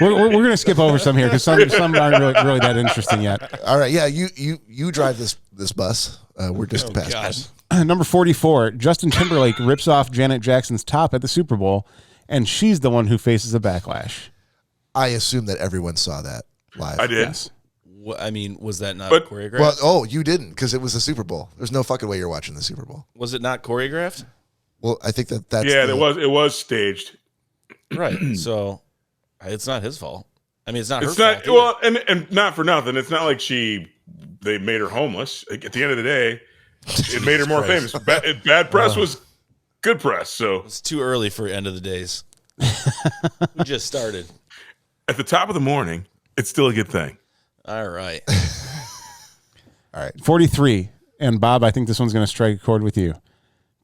S2: We're going to skip over some here because some aren't really that interesting yet.
S1: All right, yeah, you drive this bus. We're just
S4: Oh,
S1: passengers.
S2: Number 44, Justin Timberlake rips off Janet Jackson's top at the Super Bowl, and she's the one who faces a backlash.
S1: I assume that everyone saw that live.
S3: I did.
S2: Yes.
S4: I mean, was that not
S3: But-
S4: choreographed?
S1: Well, you didn't because it was the Super Bowl. There's no fucking way you're watching the Super Bowl.
S4: Was it not choreographed?
S1: Well, I think that's
S3: Yeah, it was staged.
S4: Right. So it's not his fault. I mean, it's not her
S3: It's not
S4: fault.
S3: well, and not for nothing. It's not like they made her homeless. Like, at the end of the day, it made her more famous. Bad press was good press. So
S4: It's too early for end of the days. We just started.
S3: at the top of the morning, it's still a good thing.
S4: All right.
S1: all right.
S2: 43, and Bob, I think this one's going to strike a chord with you.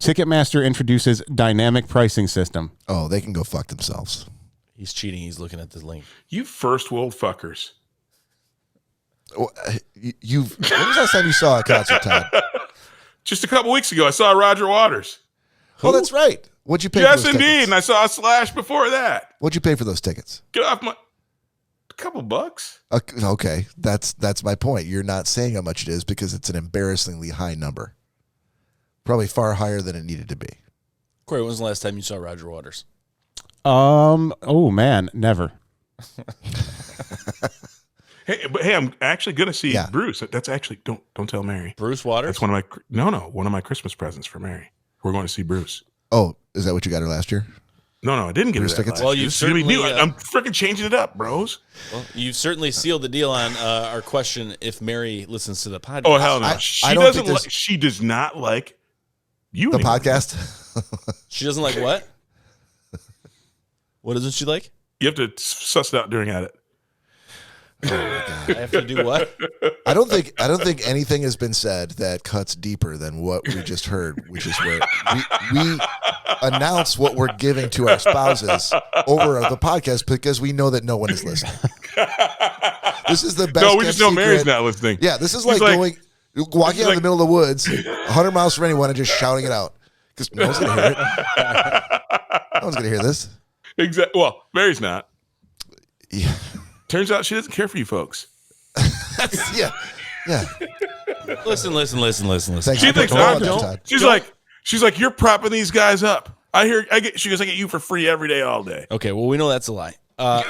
S2: Ticketmaster introduces dynamic pricing system.
S1: Oh, they can go fuck themselves.
S4: He's cheating. He's looking at this link.
S3: You first world fuckers.
S1: When was the last time you saw a concert, Todd?
S3: Just a couple weeks ago, I saw Roger Waters.
S1: Oh, that's right. What'd you pay?
S3: Yes,
S1: for those
S3: indeed.
S1: tickets?
S3: And I saw a Slash before that.
S1: What'd you pay for those tickets?
S3: Get off my... A couple bucks.
S1: Okay, that's my point. You're not saying how much it is because it's an embarrassingly high number. Probably far higher than it needed to be.
S4: Corey, when was the last time you saw Roger Waters?
S2: Oh man, never.
S3: Hey, I'm actually going to see
S1: Yeah.
S3: Bruce. That's actually... Don't tell Mary.
S4: Bruce Waters?
S3: That's one of my Christmas presents for Mary. We're going to see Bruce.
S1: Oh, is that what you got her last year?
S3: No, I didn't get
S1: Bruce
S3: it. That
S1: tickets?
S3: last
S4: Well,
S3: year.
S4: you've
S3: This is gonna be
S4: certainly,
S3: new. I'm freaking changing it up, bros.
S4: Well, you've certainly sealed the deal on our question if Mary listens to the podcast.
S3: Oh hell no!
S1: I
S3: She
S1: don't
S3: doesn't.
S1: think there's-
S3: She does not like you.
S1: The
S3: anymore.
S1: podcast?
S4: She doesn't like what? What doesn't she like?
S3: You have to suss it out during at it.
S4: I have to do what?
S1: I don't think anything has been said that cuts deeper than what we just heard, which is where we announce what we're giving to our spouses over the podcast because we know that no one is listening. This is the best.
S3: No, we just know
S1: kept
S3: Mary's
S1: secret.
S3: not listening.
S1: Yeah, this is
S3: She's
S1: like
S3: like-
S1: walking out in
S3: like-
S1: the middle of the woods, 100 miles from anyone, and just shouting it out because no one's gonna hear it. No one's gonna hear this.
S3: Exactly. Well, Mary's not.
S1: Yeah,
S3: Turns out she doesn't care for you folks.
S1: yeah.
S4: Listen.
S1: Thanks.
S3: She
S1: I
S3: thinks
S1: put all
S3: I'm.
S1: of that, Todd.
S3: She's like, you're propping these guys up. She goes, I get you for free every day, all day.
S4: Okay, well, we know that's a lie. But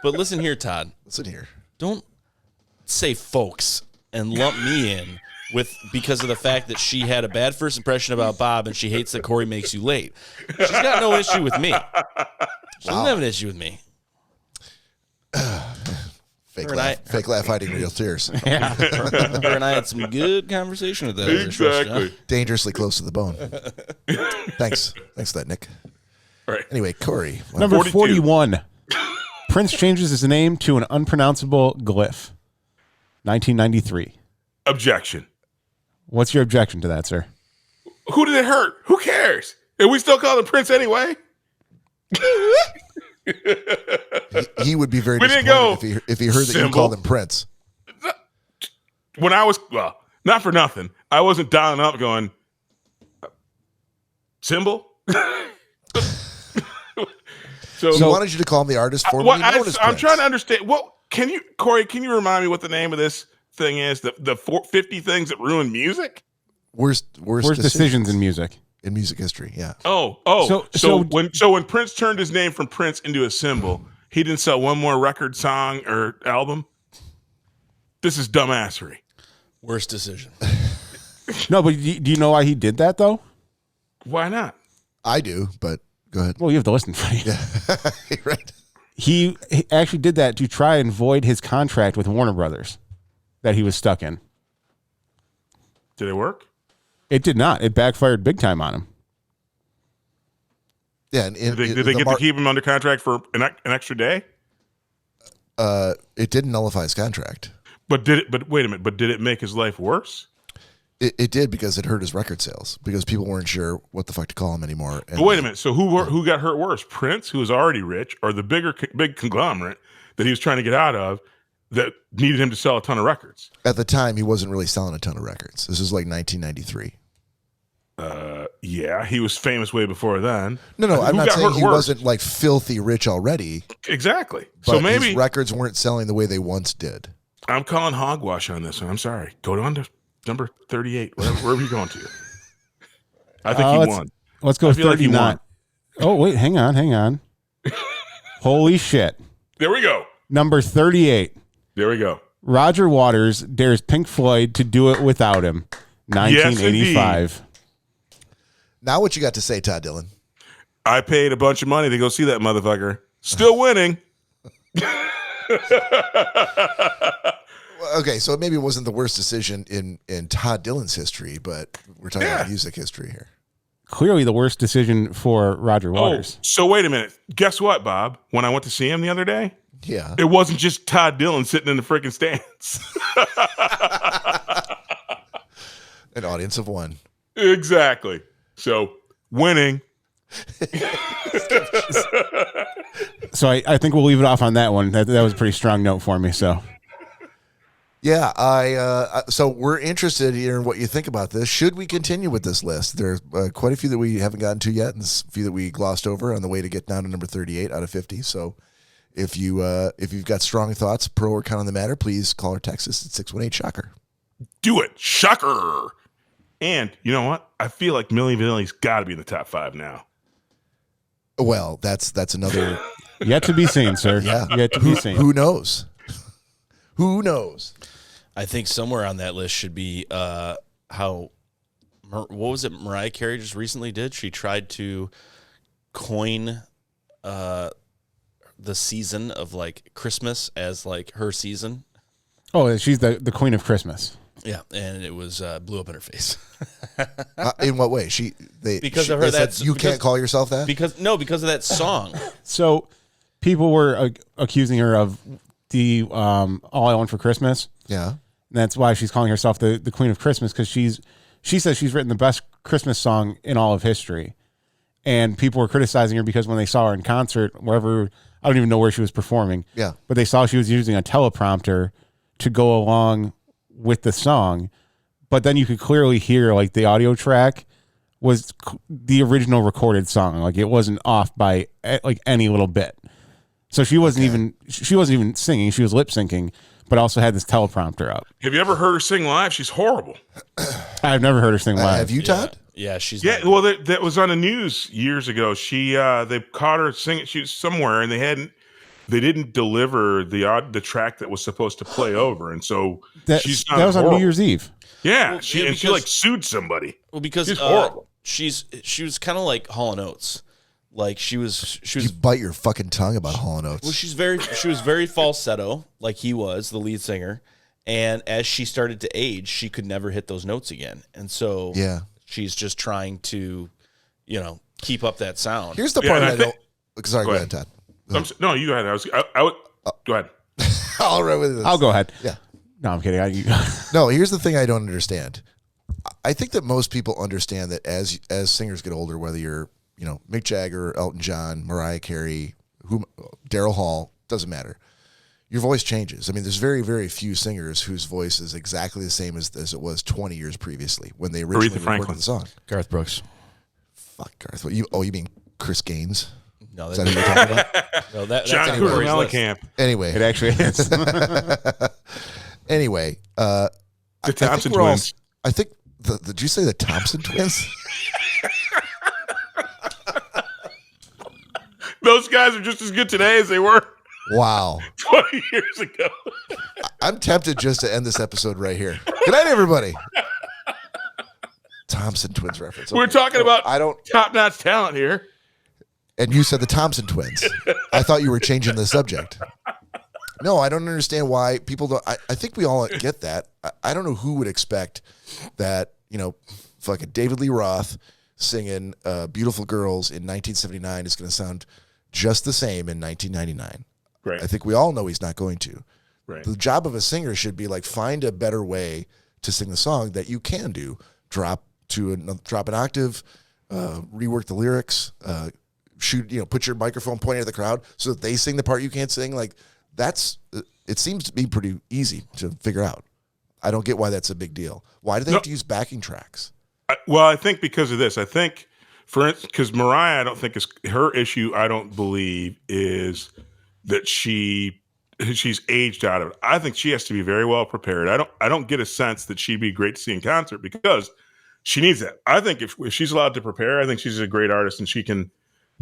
S4: listen here, Todd.
S1: Listen here.
S4: Don't say folks and lump me in because of the fact that she had a bad first impression about Bob and she hates that Corey makes you late. She's got no issue with me. She doesn't have an issue with me.
S1: Fake
S4: Her
S1: laugh, hiding real tears.
S4: Her and I had some good conversation with that.
S3: Exactly.
S1: Dangerously close to the bone. Thanks for that, Nick.
S3: All right.
S1: Anyway, Corey.
S2: Number
S3: 42.
S2: 41. Prince changes his name to an unpronounceable glyph. 1993.
S3: Objection.
S2: What's your objection to that, sir?
S3: Who did it hurt? Who cares? And we still call him Prince anyway.
S1: He would be very
S3: We didn't
S1: disappointed if he heard that you
S3: symbol.
S1: called him Prince.
S3: When I was, not for nothing, I wasn't dialing up going, symbol?
S1: He wanted you to call him the artist formerly known as
S3: I'm
S1: Prince.
S3: trying to understand. Corey, can you remind me what the name of this thing is? The 50 things that ruin music?
S1: Worst
S2: decisions in music.
S1: in music history. Yeah.
S3: So when Prince turned his name from Prince into a symbol, he didn't sell one more record, song, or album. This is dumbassery.
S4: Worst decision.
S2: No, but do you know why he did that, though?
S3: Why not?
S1: I do, but go ahead.
S2: Well, you have to listen for you.
S1: Right.
S2: He actually did that to try and void his contract with Warner Brothers that he was stuck in.
S3: Did it work?
S2: It did not. It backfired big time on him.
S1: Yeah. And
S3: Did they get to keep him under contract for an extra day?
S1: It didn't nullify his contract.
S3: But wait a minute. But did it make his life worse?
S1: It did because it hurt his record sales because people weren't sure what the fuck to call him anymore.
S3: But wait a minute. So who got hurt worse? Prince, who was already rich, or the big conglomerate that he was trying to get out of that needed him to sell a ton of records?
S1: At the time, he wasn't really selling a ton of records. This was like 1993.
S3: Yeah, he was famous way before then.
S1: No, I'm not saying he
S3: worse?
S1: wasn't like filthy rich already.
S3: Exactly.
S1: But
S3: So maybe
S1: his records weren't selling the way they once did.
S3: I'm calling hogwash on this one. I'm sorry. Go on to number 38, wherever you're going to. I think he won.
S2: Let's go
S3: I feel like he
S2: 39.
S3: won.
S2: Oh, wait, hang on. Holy shit.
S3: There we go.
S2: Number 38.
S3: There we go.
S2: Roger Waters dares Pink Floyd to do it without him. 1985.
S1: Now what you got to say, Todd Dillon?
S3: I paid a bunch of money to go see that motherfucker. Still winning.
S1: Okay, so maybe it wasn't the worst decision in Todd Dillon's history, but we're talking about music history here.
S2: Clearly the worst decision for Roger Waters.
S3: Oh, so wait a minute. Guess what, Bob? When I went to see him the other day,
S1: Yeah.
S3: it wasn't just Todd Dillon sitting in the freaking stands.
S1: An audience of one.
S3: Exactly. So winning.
S2: So I think we'll leave it off on that one. That was a pretty strong note for me. So
S1: Yeah, so we're interested in what you think about this. Should we continue with this list? There's quite a few that we haven't gotten to yet, and a few that we glossed over on the way to get down to number 38 out of 50. So if you've got strong thoughts, pro or con on the matter, please call or text us at 618-SHOCKER.
S3: Do it. Shocker. And you know what? I feel like Milli Vanilli's got to be in the top 5 now.
S1: Well, that's another.
S2: yet to be seen, sir.
S1: Yeah.
S2: Yet to be seen.
S1: Who knows? Who knows?
S4: I think somewhere on that list should be what was it Mariah Carey just recently did? She tried to coin the season of like Christmas as like her season.
S2: Oh, she's the queen of Christmas.
S4: Yeah, and it was blew up in her face.
S1: In what way?
S4: Because of her,
S1: you can't call yourself that?
S4: because of that song.
S2: So people were accusing her of the All I Want for Christmas.
S1: Yeah.
S2: And that's why she's calling herself the Queen of Christmas, because she says she's written the best Christmas song in all of history. And people were criticizing her because when they saw her in concert, wherever, I don't even know where she was performing.
S1: Yeah.
S2: But they saw she was using a teleprompter to go along with the song. But then you could clearly hear like the audio track was the original recorded song. Like it wasn't off by like any little bit. So she wasn't even singing. She was lip syncing, but also had this teleprompter up.
S3: Have you ever heard her sing live? She's horrible.
S2: I've never heard her sing live.
S1: Have you, Todd?
S4: Yeah, she's
S3: Well, that was on the news years ago. They caught her singing. She was somewhere, and they didn't deliver the track that was supposed to play over, and so
S2: that was on New Year's Eve.
S3: Yeah,
S4: Well,
S3: she like sued somebody.
S4: Well, because
S3: she's horrible.
S4: She was kind of like Hall & Oates. Like she was
S1: You bite your fucking tongue about Hall & Oates.
S4: Well, she was very falsetto, like he was, the lead singer. And as she started to age, she could never hit those notes again. And so she's just trying to, keep up that sound.
S1: Here's the part I don't. Sorry, go ahead, Todd.
S3: No, you go ahead. Go ahead.
S1: I'll run with this.
S2: I'll go ahead.
S1: Yeah.
S2: No, I'm kidding.
S1: No, here's the thing I don't understand. I think that most people understand that as singers get older, whether you're Mick Jagger, Elton John, Mariah Carey, Daryl Hall, doesn't matter. Your voice changes. I mean, there's very, very few singers whose voice is exactly the same as it was 20 years previously when they originally recorded the song.
S4: Garth Brooks.
S1: Fuck Garth. You mean Chris Gaines?
S4: No,
S1: Is that who you're talking about?
S4: No, that's
S3: John
S4: on
S3: Cougar
S4: Corey's list.
S3: Mellencamp.
S1: Anyway.
S2: It actually is.
S1: Anyway.
S3: The Thompson twins.
S1: I think, did you say the Thompson twins?
S3: Those guys are just as good today as they were
S1: Wow.
S3: 20 years ago.
S1: I'm tempted just to end this episode right here. Good night, everybody. Thompson twins reference.
S3: We're talking about
S1: I don't.
S3: top-notch talent here.
S1: And you said the Thompson twins. I thought you were changing the subject. No, I don't understand why people don't. I think we all get that. I don't know who would expect that, fucking David Lee Roth singing Beautiful Girls in 1979 is going to sound just the same in 1999.
S3: Right.
S1: I think we all know he's not going to.
S3: Right.
S1: The job of a singer should be like find a better way to sing the song that you can do. Drop an octave, rework the lyrics, put your microphone pointing at the crowd so that they sing the part you can't sing. Like it seems to be pretty easy to figure out. I don't get why that's a big deal. Why do they have to use backing tracks?
S3: I think because of this. I think, for instance, because Mariah, I don't think is her issue. I don't believe is that she's aged out of it. I think she has to be very well prepared. I don't get a sense that she'd be great to see in concert because she needs that. I think if she's allowed to prepare, I think she's a great artist and she can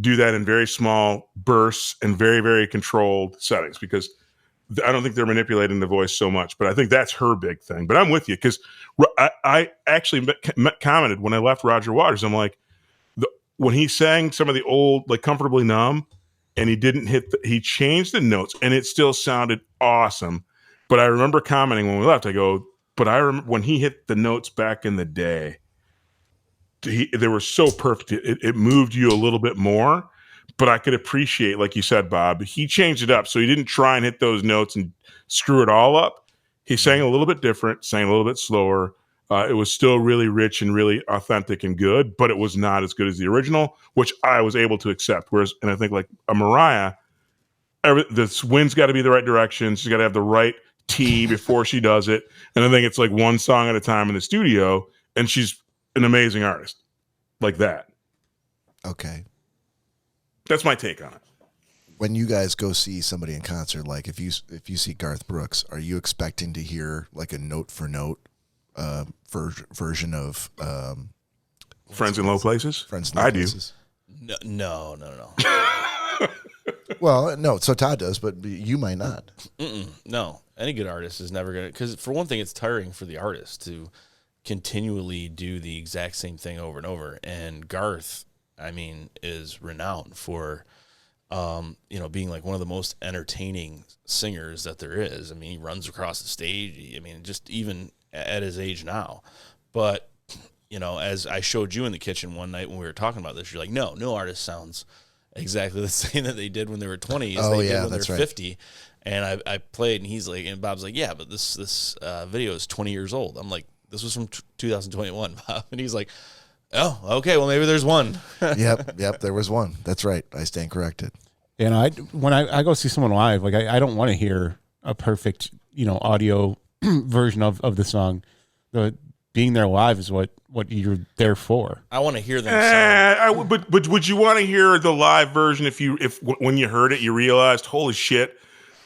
S3: do that in very small bursts and very, very controlled settings because I don't think they're manipulating the voice so much, but I think that's her big thing. But I'm with you because I actually commented when I left Roger Waters. I'm like, when he sang some of the old, like Comfortably Numb, and he changed the notes, and it still sounded awesome. But I remember commenting when we left, I go, but I remember when he hit the notes back in the day, they were so perfect. It moved you a little bit more. But I could appreciate, like you said, Bob, he changed it up. So he didn't try and hit those notes and screw it all up. He sang a little bit different, sang a little bit slower. It was still really rich and really authentic and good, but it was not as good as the original, which I was able to accept. And I think like a Mariah, the wind's got to be the right direction. She's got to have the right tea before she does it. And I think it's like one song at a time in the studio, and she's an amazing artist like that.
S1: Okay.
S3: That's my take on it.
S1: When you guys go see somebody in concert, like if you see Garth Brooks, are you expecting to hear like a note for note version of
S3: Friends in Low Places?
S1: Friends in Low Places?
S4: No.
S1: Well, no. So Todd does, but you might not.
S4: No, any good artist is never gonna. Because for one thing, it's tiring for the artist to continually do the exact same thing over and over. And Garth, I mean, is renowned for, being like one of the most entertaining singers that there is. I mean, he runs across the stage. I mean, just even at his age now. But, as I showed you in the kitchen one night when we were talking about this, you're like, no artist sounds exactly the same that they did when they were 20 as they did when they're 50. And I played, and he's like, and Bob's like, yeah, but this video is 20 years old. I'm like, this was from 2021, Bob. And he's like, oh, okay. Well, maybe there's one.
S1: Yep. There was one. That's right. I stand corrected.
S2: And when I go see someone live, like I don't want to hear a perfect, audio version of the song. Being there live is what you're there for.
S4: I want to hear them.
S3: But would you want to hear the live version if when you heard it, you realized, holy shit,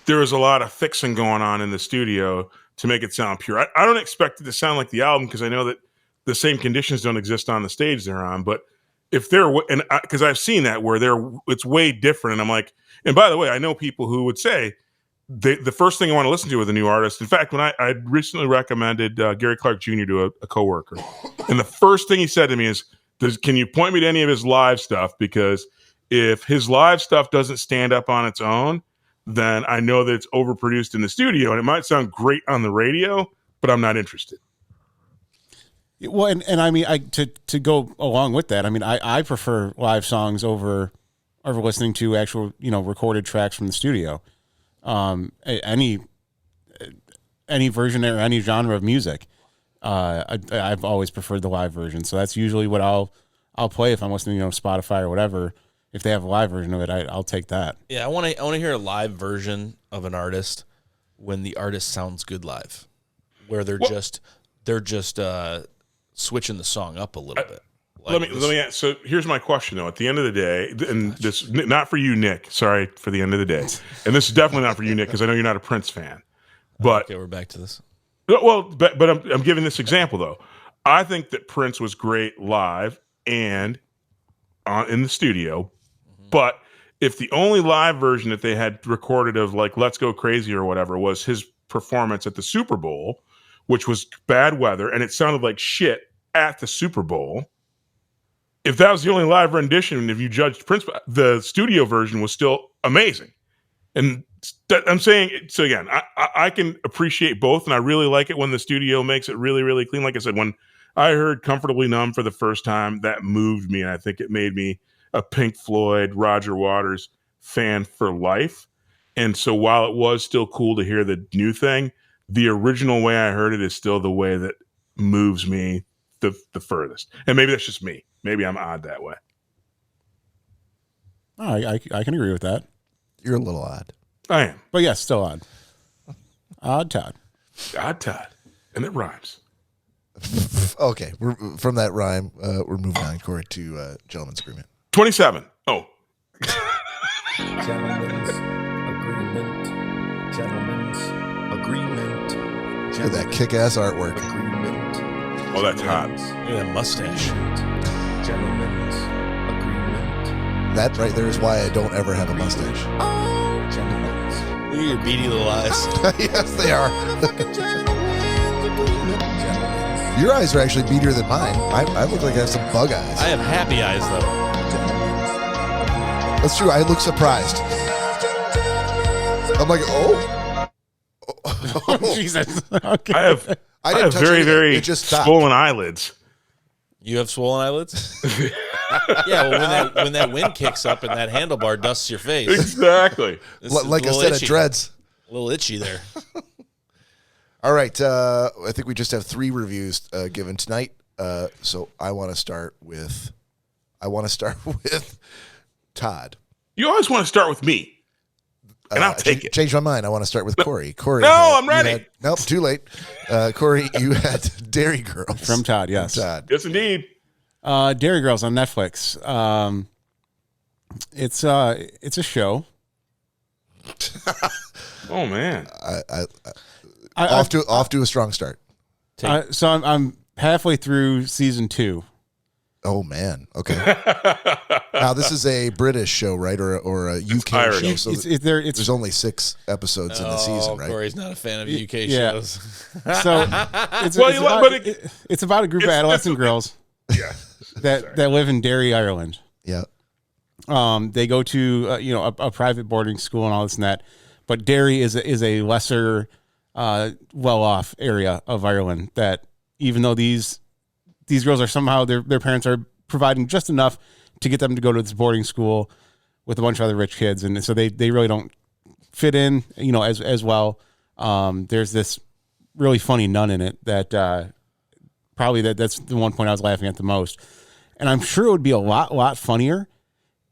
S3: there was a lot of fixing going on in the studio to make it sound pure. I don't expect it to sound like the album because I know that the same conditions don't exist on the stage they're on. But if they're, and because I've seen that where it's way different. And I'm like, and by the way, I know people who would say the first thing I want to listen to with a new artist. In fact, when I recently recommended Gary Clark Jr. to a coworker, and the first thing he said to me is, can you point me to any of his live stuff? Because if his live stuff doesn't stand up on its own, then I know that it's overproduced in the studio and it might sound great on the radio, but I'm not interested.
S2: Well, and I mean, to go along with that, I mean, I prefer live songs over listening to actual, recorded tracks from the studio. Any version or any genre of music, I've always preferred the live version. So that's usually what I'll play if I'm listening, Spotify or whatever. If they have a live version of it, I'll take that.
S4: Yeah, I want to hear a live version of an artist when the artist sounds good live, where they're just switching the song up a little bit.
S3: Let me ask, so here's my question though. At the end of the day, and this not for you, Nick. Sorry for the end of the day, and this is definitely not for you, Nick, because I know you're not a Prince fan. But
S4: okay, we're back to this.
S3: Well, but I'm giving this example though. I think that Prince was great live and in the studio. But if the only live version that they had recorded of like Let's Go Crazy or whatever was his performance at the Super Bowl, which was bad weather, and it sounded like shit at the Super Bowl, if that was the only live rendition, if you judged Prince, the studio version was still amazing. And I'm saying, so again, I can appreciate both, and I really like it when the studio makes it really, really clean. Like I said, when I heard Comfortably Numb for the first time, that moved me, and I think it made me a Pink Floyd, Roger Waters fan for life. And so while it was still cool to hear the new thing, the original way I heard it is still the way that moves me the furthest. And maybe that's just me. Maybe I'm odd that way.
S2: Oh, I can agree with that.
S1: You're a little odd.
S3: I am.
S2: But yes, still odd. Odd Todd.
S3: Odd Todd. And it rhymes.
S1: Okay, from that rhyme, we're moving on, Cory, to Gentleman's Agreement.
S3: 27. Oh.
S5: Gentlemen's agreement. Gentlemen's agreement.
S1: Look at that kick-ass artwork.
S5: Agreement.
S3: Oh, that's hot.
S4: Look at that mustache.
S5: Gentlemen's agreement.
S1: That right there is why I don't ever have a mustache.
S5: Gentlemen's.
S4: Look at your beady little eyes.
S1: Yes, they are. Your eyes are actually beadier than mine. I look like I have some bug eyes.
S4: I have happy eyes, though.
S1: That's true. I look surprised. I'm like, oh.
S2: Jesus. Okay.
S3: I have
S1: didn't touch
S3: very,
S1: anything.
S3: very
S1: It just stopped.
S3: swollen eyelids.
S4: You have swollen eyelids? Yeah, well, when that wind kicks up and that handlebar dusts your face,
S3: Exactly.
S1: Like a set of dreads.
S4: A little itchy there.
S1: All right. I think we just have 3 reviews given tonight. So I want to start with Todd.
S3: You always want to start with me. And I'll take it.
S1: Change my mind. I want to start with Cory. Cory.
S3: No, I'm ready.
S1: Nope, too late. Cory, you had Dairy Girls.
S2: From Todd, yes.
S1: Todd.
S3: Yes, indeed.
S2: Dairy Girls on Netflix. It's a show.
S3: Oh, man.
S1: Off to a strong start.
S2: So I'm halfway through season 2.
S1: Oh man. Okay. Now this is a British show, right, or a UK
S3: Irish.
S1: show? So there's only 6 episodes in the season, right?
S4: Cory's not a fan of UK
S2: Yeah.
S4: shows.
S2: So it's about a group of adolescent girls
S3: Yeah.
S2: that live in Derry, Ireland.
S1: Yeah.
S2: They go to a private boarding school and all this and that, but Derry is a lesser well-off area of Ireland. That even though these girls are somehow their parents are providing just enough to get them to go to this boarding school with a bunch of other rich kids, and so they really don't fit in, as well. There's this really funny nun in it that probably that's the one point I was laughing at the most, and I'm sure it would be a lot funnier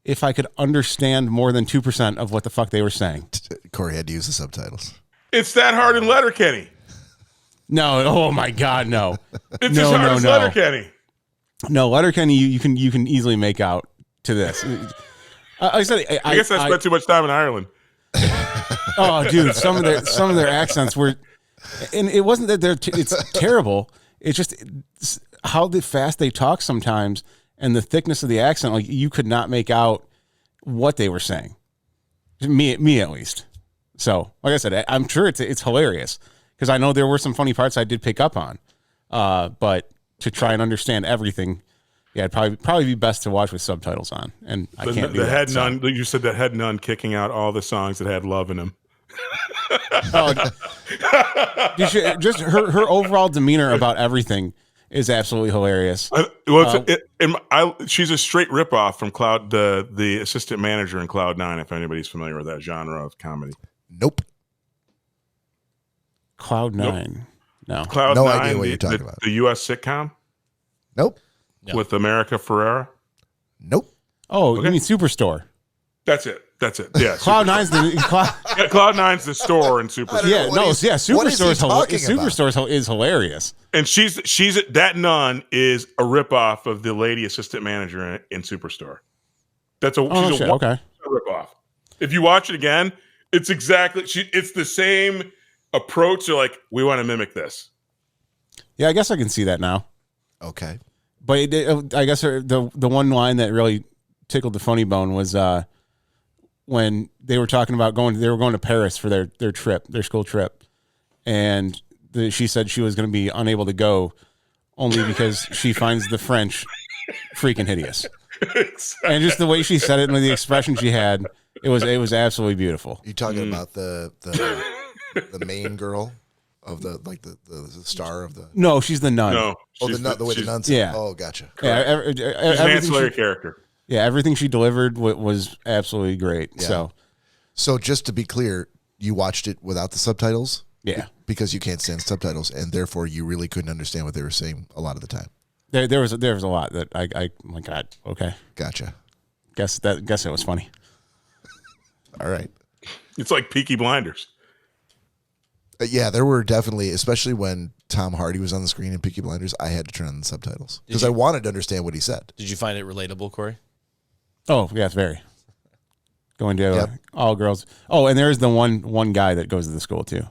S2: if I could understand more than 2% of what the fuck they were saying.
S1: Cory had to use the subtitles.
S3: It's that hard in Letterkenny.
S2: No, oh my God, no.
S3: It's as hard as Letterkenny.
S2: No, Letterkenny, you can easily make out to this. I said,
S3: I guess I spent too much time in Ireland.
S2: Oh, dude, some of their accents were, and it wasn't that it's terrible. It's just how fast they talk sometimes, and the thickness of the accent. Like you could not make out what they were saying. Me at least. So, like I said, I'm sure it's hilarious. Because I know there were some funny parts I did pick up on, but to try and understand everything, yeah, it'd probably be best to watch with subtitles on. And I can't do
S3: the
S2: that.
S3: head nun. You said that head nun kicking out all the songs that had love in them.
S2: Just her overall demeanor about everything is absolutely hilarious.
S3: She's a straight ripoff from Cloud, the assistant manager in Cloud 9. If anybody's familiar with that genre of comedy.
S1: Nope.
S2: Cloud 9. No.
S3: Cloud
S1: No
S3: 9,
S1: idea what you're talking about.
S3: The U.S. sitcom
S1: Nope.
S3: with America Ferrera.
S1: Nope.
S2: Oh, you mean Superstore?
S3: That's it. Yeah.
S2: Cloud 9's the
S3: Cloud 9's the store in Superstore.
S2: Yeah,
S1: What is he
S2: Superstore is hilarious.
S3: And she's that nun is a ripoff of the lady assistant manager in Superstore. She's a ripoff. If you watch it again, it's exactly it's the same approach. They're like, we want to mimic this.
S2: Yeah, I guess I can see that now.
S1: Okay.
S2: But I guess the one line that really tickled the funny bone was when they were talking about going to Paris for their school trip, and she said she was going to be unable to go only because she finds the French freaking hideous. Exactly. And just the way she said it and the expression she had, it was absolutely beautiful.
S1: You talking about the main girl of the star of the?
S2: No, she's the nun.
S3: No,
S1: the way the nun said.
S2: Yeah.
S1: Oh, gotcha.
S2: Yeah,
S3: she's an ancillary character.
S2: Yeah, everything she delivered was absolutely great.
S1: Yeah.
S2: So
S1: just to be clear, you watched it without the subtitles?
S2: yeah,
S1: because you can't stand subtitles, and therefore you really couldn't understand what they were saying a lot of the time.
S2: There was a lot that I my God, okay.
S1: Gotcha.
S2: Guess it was funny.
S1: All right.
S3: It's like Peaky Blinders.
S1: Yeah, there were definitely, especially when Tom Hardy was on the screen in Peaky Blinders, I had to turn on the subtitles because I wanted to understand what he said.
S4: Did you find it relatable, Corey?
S2: Oh, yeah, it's very. Going to all girls. Oh, and there's the one guy that goes to the school too.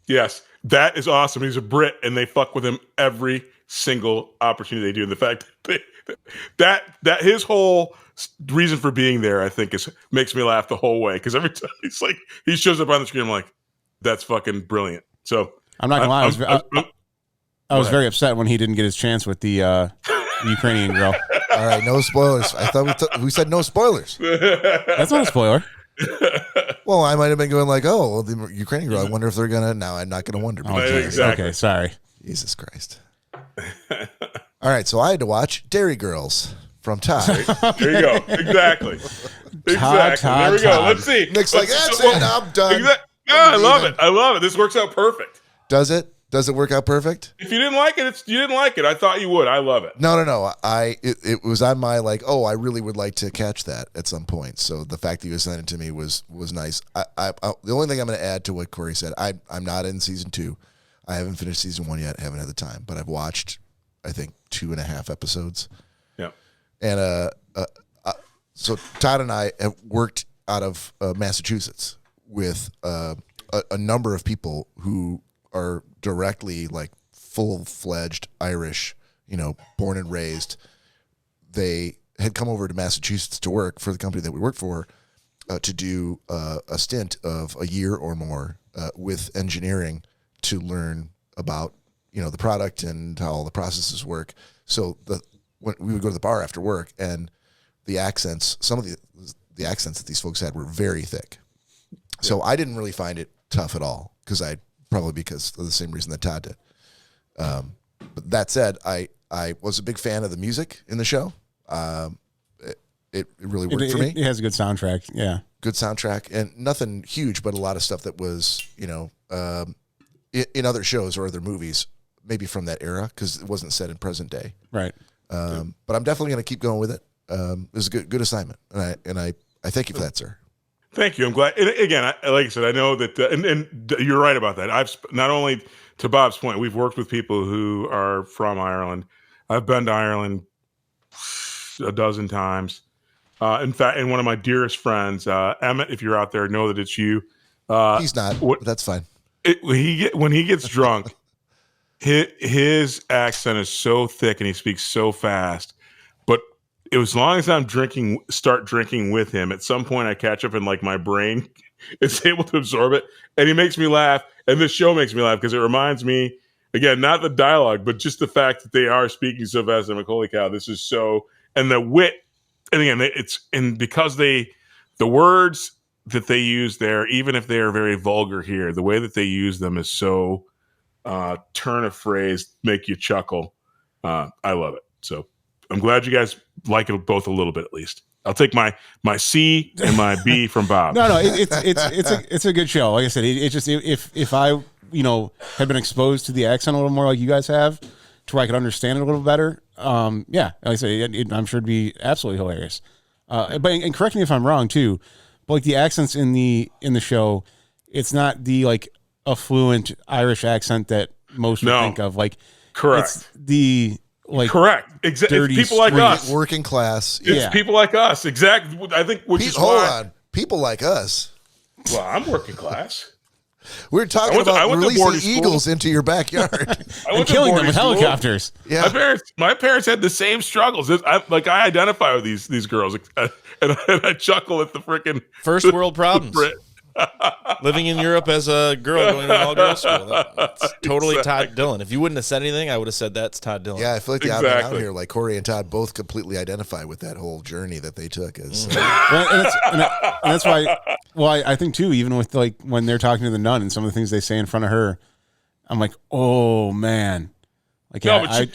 S3: Yes, that is awesome. He's a Brit, and they fuck with him every single opportunity they do. And the fact that his whole reason for being there, I think, makes me laugh the whole way. Because every time he shows up on the screen, I'm like, that's fucking brilliant. So
S2: I'm not gonna lie, I was very upset when he didn't get his chance with the Ukrainian girl.
S1: All right, no spoilers. I thought we said no spoilers.
S2: That's not a spoiler.
S1: Well, I might have been going like, oh, well, the Ukrainian girl. I wonder if they're gonna. Now I'm not gonna wonder.
S2: Oh,
S3: Exactly.
S2: Okay, sorry.
S1: Jesus Christ. All right, so I had to watch Dairy Girls from Todd.
S3: There you go. Exactly.
S2: Todd,
S3: There we go.
S2: Todd.
S3: Let's see.
S1: Nick's like, that's it. I'm done.
S3: I love it. I love it. This works out perfect.
S1: Does it? Does it work out perfect?
S3: If you didn't like it, you didn't like it. I thought you would. I love it.
S1: No. It was on my like, oh, I really would like to catch that at some point. So the fact that you assigned it to me was nice. The only thing I'm going to add to what Cory said, I'm not in season 2. I haven't finished season 1 yet. Haven't had the time, but I've watched, I think, 2.5 episodes.
S3: Yeah.
S1: And so Todd and I have worked out of Massachusetts with a number of people who are directly like full-fledged Irish, born and raised. They had come over to Massachusetts to work for the company that we work for, to do a stint of a year or more with engineering to learn about the product and how all the processes work. So when we would go to the bar after work, and the accents, some of the accents that these folks had were very thick. So I didn't really find it tough at all because of the same reason that Todd did. But that said, I was a big fan of the music in the show. It really worked for me.
S2: It has a good soundtrack. Yeah.
S1: Good soundtrack, and nothing huge, but a lot of stuff that was, in other shows or other movies, maybe from that era, because it wasn't set in present day.
S2: Right.
S1: But I'm definitely going to keep going with it. It was a good assignment, and I thank you for that, sir.
S3: Thank you. I'm glad. And again, like I said, I know that, and you're right about that. I've not only, to Bob's point, we've worked with people who are from Ireland. I've been to Ireland a dozen times. In fact, and one of my dearest friends, Emmett, if you're out there, know that it's you.
S1: He's not. But that's fine.
S3: When he gets drunk, his accent is so thick and he speaks so fast. But as long as I'm start drinking with him, at some point I catch up and like my brain is able to absorb it, and he makes me laugh. And this show makes me laugh because it reminds me, again, not the dialogue, but just the fact that they are speaking so fast. I'm like, holy cow, this is so, and the wit. And again, because the words that they use there, even if they are very vulgar here, the way that they use them is so turn of phrase, make you chuckle. I love it. So I'm glad you guys like it both a little bit at least. I'll take my C and my B from Bob.
S2: No, it's a good show. Like I said, it just if I had been exposed to the accent a little more like you guys have, to where I could understand it a little better. Like I say, I'm sure it'd be absolutely hilarious. And correct me if I'm wrong too, but like the accents in the show, it's not the like affluent Irish accent that most would think of. Like,
S3: correct.
S2: It's the like
S3: correct. Exactly. It's people like us,
S1: working class.
S3: It's people like us. Exactly. I think.
S1: Hold on, people like us.
S3: Well, I'm working class.
S1: We're talking about releasing eagles into your backyard
S2: and killing them with helicopters.
S3: Yeah, my parents had the same struggles. I identify with these girls, and I chuckle at the freaking
S4: first world problems. Living in Europe as a girl going to all-girls school. That's totally Todd Dillon. If you wouldn't have said anything, I would have said that's Todd Dillon.
S1: Yeah, I feel like the out here, like Cory and Todd, both completely identify with that whole journey that they took. And
S2: that's why. Well, I think too, even with like when they're talking to the nun and some of the things they say in front of her, I'm like, oh man, like
S4: no. I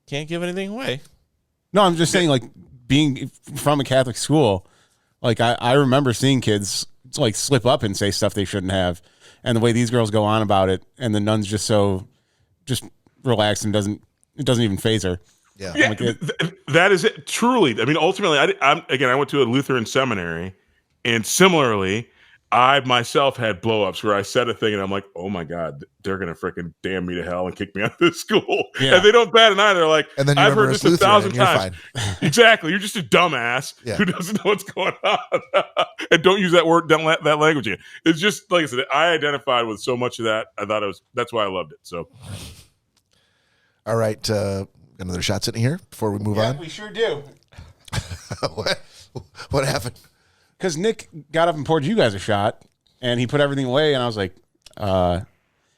S4: can't give anything away.
S2: No, I'm just saying, like being from a Catholic school. Like I remember seeing kids like slip up and say stuff they shouldn't have, And the way these girls go on about it, and the nun's just relaxed and it doesn't even phase her.
S1: Yeah.
S3: Yeah, that is it. Truly, I mean, ultimately, I went to a Lutheran seminary, and similarly, I myself had blow-ups where I said a thing, and I'm like, oh my God, they're gonna freaking damn me to hell and kick me out of this school.
S2: Yeah.
S3: And they don't bat an eye. They're like,
S1: And then
S3: I've heard this
S1: Lutheran
S3: 1,000
S1: and you're
S3: times.
S1: fine.
S3: Exactly. You're just a dumbass who doesn't know what's going on. And don't use that word, that language again. It's just, like I said, I identified with so much of that. I thought that's why I loved it. So,
S1: All right. Another shot sitting here before we move on.
S2: We sure do.
S1: What happened?
S2: Because Nick got up and poured you guys a shot, and he put everything away, and I was like,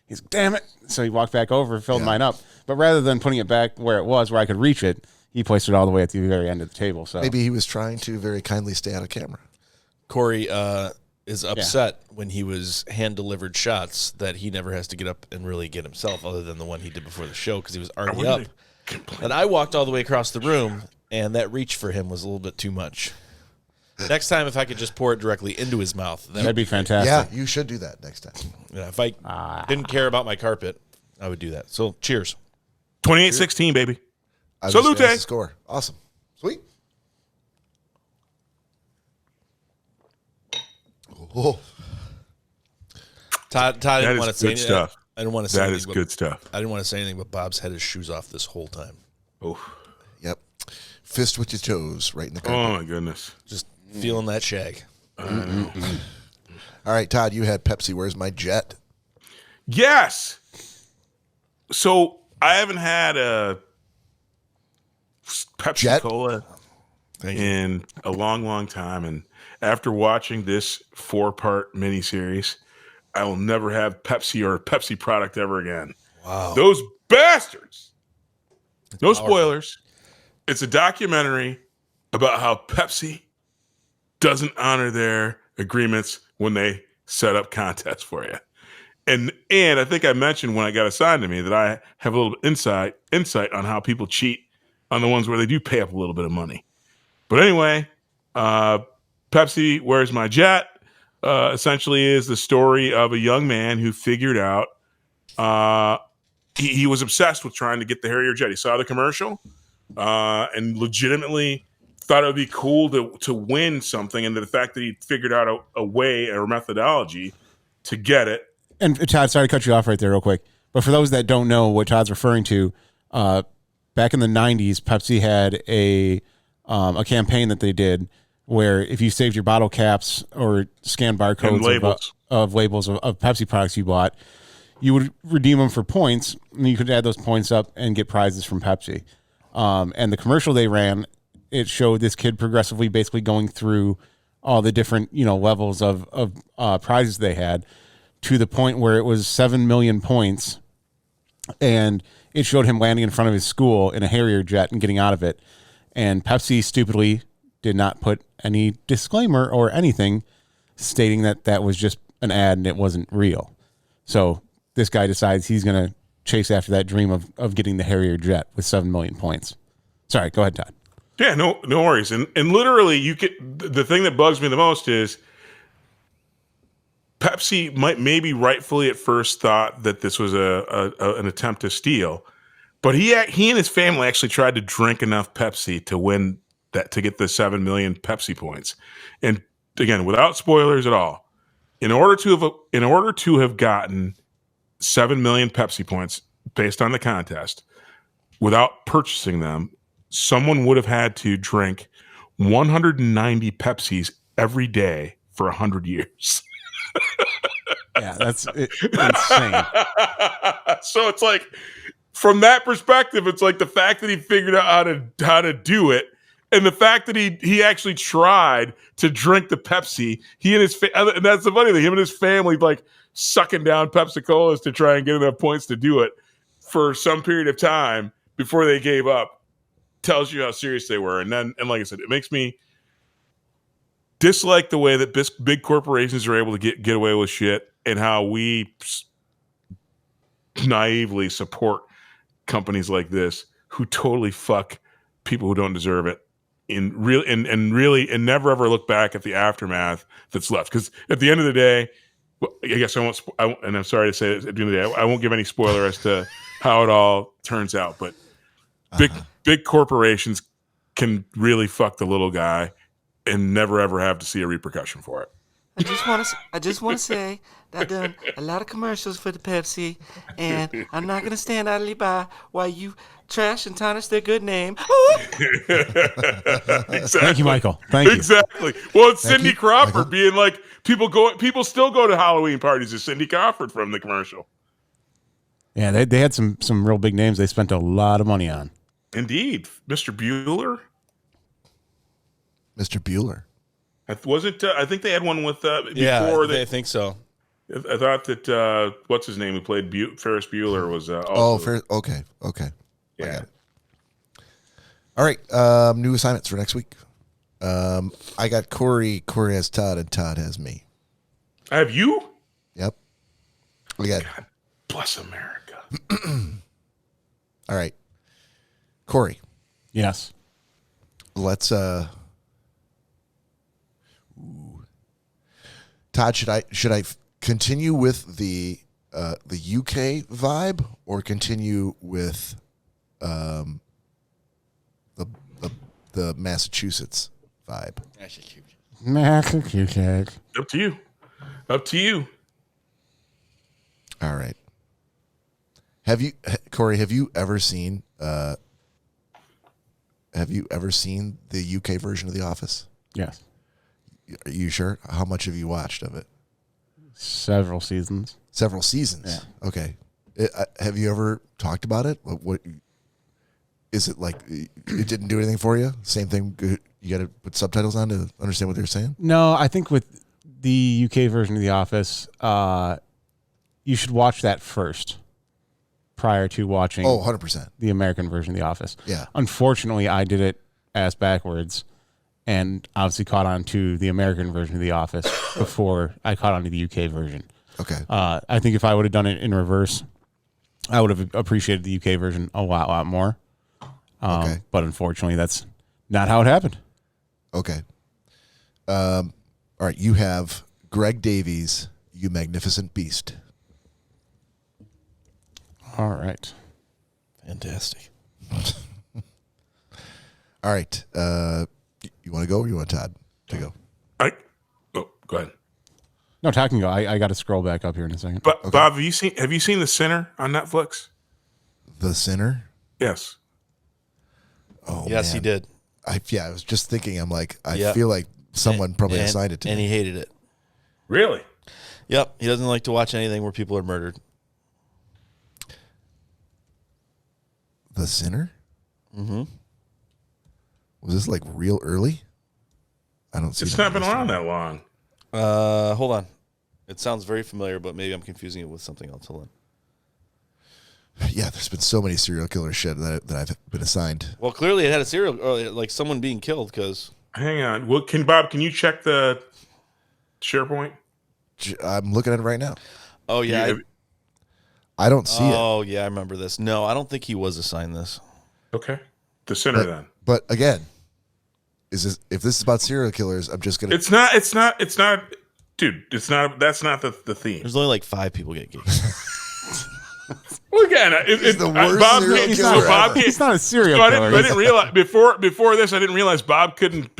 S2: he's like, damn it. So he walked back over, filled mine up. But rather than putting it back where it was, where I could reach it, he placed it all the way at the very end of the table. So
S1: Maybe he was trying to very kindly stay out of camera.
S4: Corey is upset when he was hand-delivered shots that he never has to get up and really get himself, other than the one he did before the show, because he was already up. And I walked all the way across the room, and that reach for him was a little bit too much. Next time, if I could just pour it directly into his mouth,
S2: that'd be fantastic.
S1: Yeah, you should do that next time.
S4: Yeah, if I didn't care about my carpet, I would do that. So, cheers.
S3: 28-16, baby.
S1: I was
S3: Salute.
S1: just asked the score. Awesome. Sweet. Oh.
S4: Todd
S3: That
S4: didn't
S3: is
S4: want to say
S3: good
S4: anything.
S3: stuff.
S4: I didn't want to say
S3: That
S4: anything.
S3: is
S4: but
S3: good stuff.
S4: I didn't want to say anything, but Bob's had his shoes off this whole time.
S3: Oh,
S1: Yep. Fist with your toes right in the carpet.
S3: oh my goodness.
S4: Just feeling that shag.
S1: All right, Todd, you had Pepsi. Where's my jet?
S3: Yes. So I haven't had a Pepsi
S1: Jet?
S3: Cola
S4: Thank you.
S3: in a long, long time. And after watching this 4-part miniseries, I will never have Pepsi or a Pepsi product ever again.
S4: Wow.
S3: Those bastards. No
S4: powerful.
S3: spoilers. It's a documentary about how Pepsi doesn't honor their agreements when they set up contests for you. And I think I mentioned when I got assigned to me that I have a little insight on how people cheat on the ones where they do pay up a little bit of money. But anyway, Pepsi, Where's My Jet? Essentially is the story of a young man who figured out he was obsessed with trying to get the Harrier jet. He saw the commercial and legitimately thought it would be cool to win something, and the fact that he figured out a way or methodology to get it.
S2: And Todd, sorry to cut you off right there real quick, but for those that don't know what Todd's referring to, back in the 90s, Pepsi had a campaign that they did where if you saved your bottle caps or scanned barcodes of labels of Pepsi products you bought, you would redeem them for points, and you could add those points up and get prizes from Pepsi. And the commercial they ran, it showed this kid progressively basically going through all the different levels of prizes they had, to the point where it was 7 million points, and it showed him landing in front of his school in a Harrier jet and getting out of it. And Pepsi stupidly did not put any disclaimer or anything stating that that was just an ad and it wasn't real. So this guy decides he's going to chase after that dream of getting the Harrier jet with 7 million points. Sorry, go ahead, Todd.
S3: Yeah, no worries. And literally, the thing that bugs me the most is Pepsi maybe rightfully at first thought that this was an attempt to steal, but he and his family actually tried to drink enough Pepsi to win that, to get the 7 million Pepsi points. And again, without spoilers at all, in order to have gotten 7 million Pepsi points based on the contest without purchasing them, someone would have had to drink 190 Pepsis every day for 100 years.
S2: Yeah, that's insane.
S3: So it's like, from that perspective, it's like the fact that he figured out how to do it, and the fact that he actually tried to drink the Pepsi. He and his and that's the funny thing. Him and his family like sucking down Pepsi Colas to try and get enough points to do it for some period of time before they gave up. Tells you how serious they were. And like I said, it makes me dislike the way that big corporations are able to get away with shit, and how we naively support companies like this who totally fuck people who don't deserve it, and never ever look back at the aftermath that's left. Because at the end of the day, I guess and I'm sorry to say it at the end of the day, I won't give any spoiler as to how it all turns out, but big corporations can really fuck the little guy and never ever have to see a repercussion for it.
S6: I just want to say that I've done a lot of commercials for the Pepsi, and I'm not gonna stand idly by while you trash and tarnish their good name.
S3: Exactly.
S2: Thank you, Michael. Thank you.
S3: Exactly. Well, it's Cindy
S1: you,
S3: Crawford
S1: Michael.
S3: being like, people still go to Halloween parties as Cindy Crawford from the commercial.
S2: Yeah, they had some real big names they spent a lot of money on.
S3: Indeed, Mr. Bueller.
S1: Mr. Bueller.
S3: Was it? I think they had one with before.
S4: Yeah, I think so.
S3: I thought that what's his name who played Ferris Bueller was.
S1: Okay.
S3: Yeah.
S1: I got it. All right. New assignments for next week. I got Cory. Cory has Todd, and Todd has me.
S3: I have you.
S1: Yep. We got.
S3: Bless America.
S1: All right. Cory,
S2: Yes.
S1: let's. Todd, should I continue with the UK vibe or continue with the Massachusetts vibe?
S2: Massachusetts.
S3: Up to you. Up to you.
S1: All right. Cory? Have you ever seen the UK version of The Office?
S2: Yes.
S1: Are you sure? How much have you watched of it?
S2: Several seasons.
S1: Several seasons.
S2: Yeah.
S1: Okay. Have you ever talked about it? What is it like? It didn't do anything for you? Same thing. You got to put subtitles on to understand what they're saying.
S2: No, I think with the UK version of The Office, you should watch that first prior to watching
S1: 100%.
S2: the American version of The Office.
S1: Yeah.
S2: Unfortunately, I did it ass backwards and obviously caught on to the American version of The Office before I caught on to the UK version.
S1: Okay.
S2: I think if I would have done it in reverse, I would have appreciated the UK version a lot more.
S1: Okay.
S2: But unfortunately, that's not how it happened.
S1: Okay. All right. You have Greg Davies, You Magnificent Beast.
S2: All right.
S4: Fantastic.
S1: All right. You want to go or you want Todd to go?
S3: Go ahead.
S2: No, Todd can go. I got to scroll back up here in a second.
S3: But Bob, have you seen The Sinner on Netflix?
S1: The Sinner?
S3: Yes.
S1: Oh,
S4: Yes,
S1: man.
S4: he did.
S1: I was just thinking, I'm like, I
S4: Yep.
S1: feel like someone probably
S4: And-
S1: assigned it to
S4: and
S1: me.
S4: he hated it.
S3: Really?
S4: Yep, he doesn't like to watch anything where people are murdered.
S1: The Sinner? Mm-hmm. Was this like real early? I don't see
S3: It's
S1: that
S3: not been
S1: on this
S3: around
S1: one.
S3: that long.
S4: Hold on. It sounds very familiar, but maybe I'm confusing it with something else. Hold on.
S1: Yeah, there's been so many serial killer shit that I've been assigned.
S4: Well, clearly it had a serial, or like someone being killed because
S3: Hang on. Well, can you check the SharePoint?
S1: I'm looking at it right now.
S4: oh yeah,
S1: I don't see it.
S4: oh yeah, I remember this. No, I don't think he was assigned this.
S3: Okay. The Sinner then.
S1: But again, if this is about serial killers, I'm just gonna.
S3: It's not, dude, that's not the theme.
S4: There's only like 5 people get killed.
S3: Well, again,
S1: the worst
S3: Bob,
S1: serial
S3: so
S1: killer
S3: Bob
S1: ever.
S3: can't-
S2: He's not a serial
S3: so I
S2: killer.
S3: didn't realize before this. I didn't realize Bob couldn't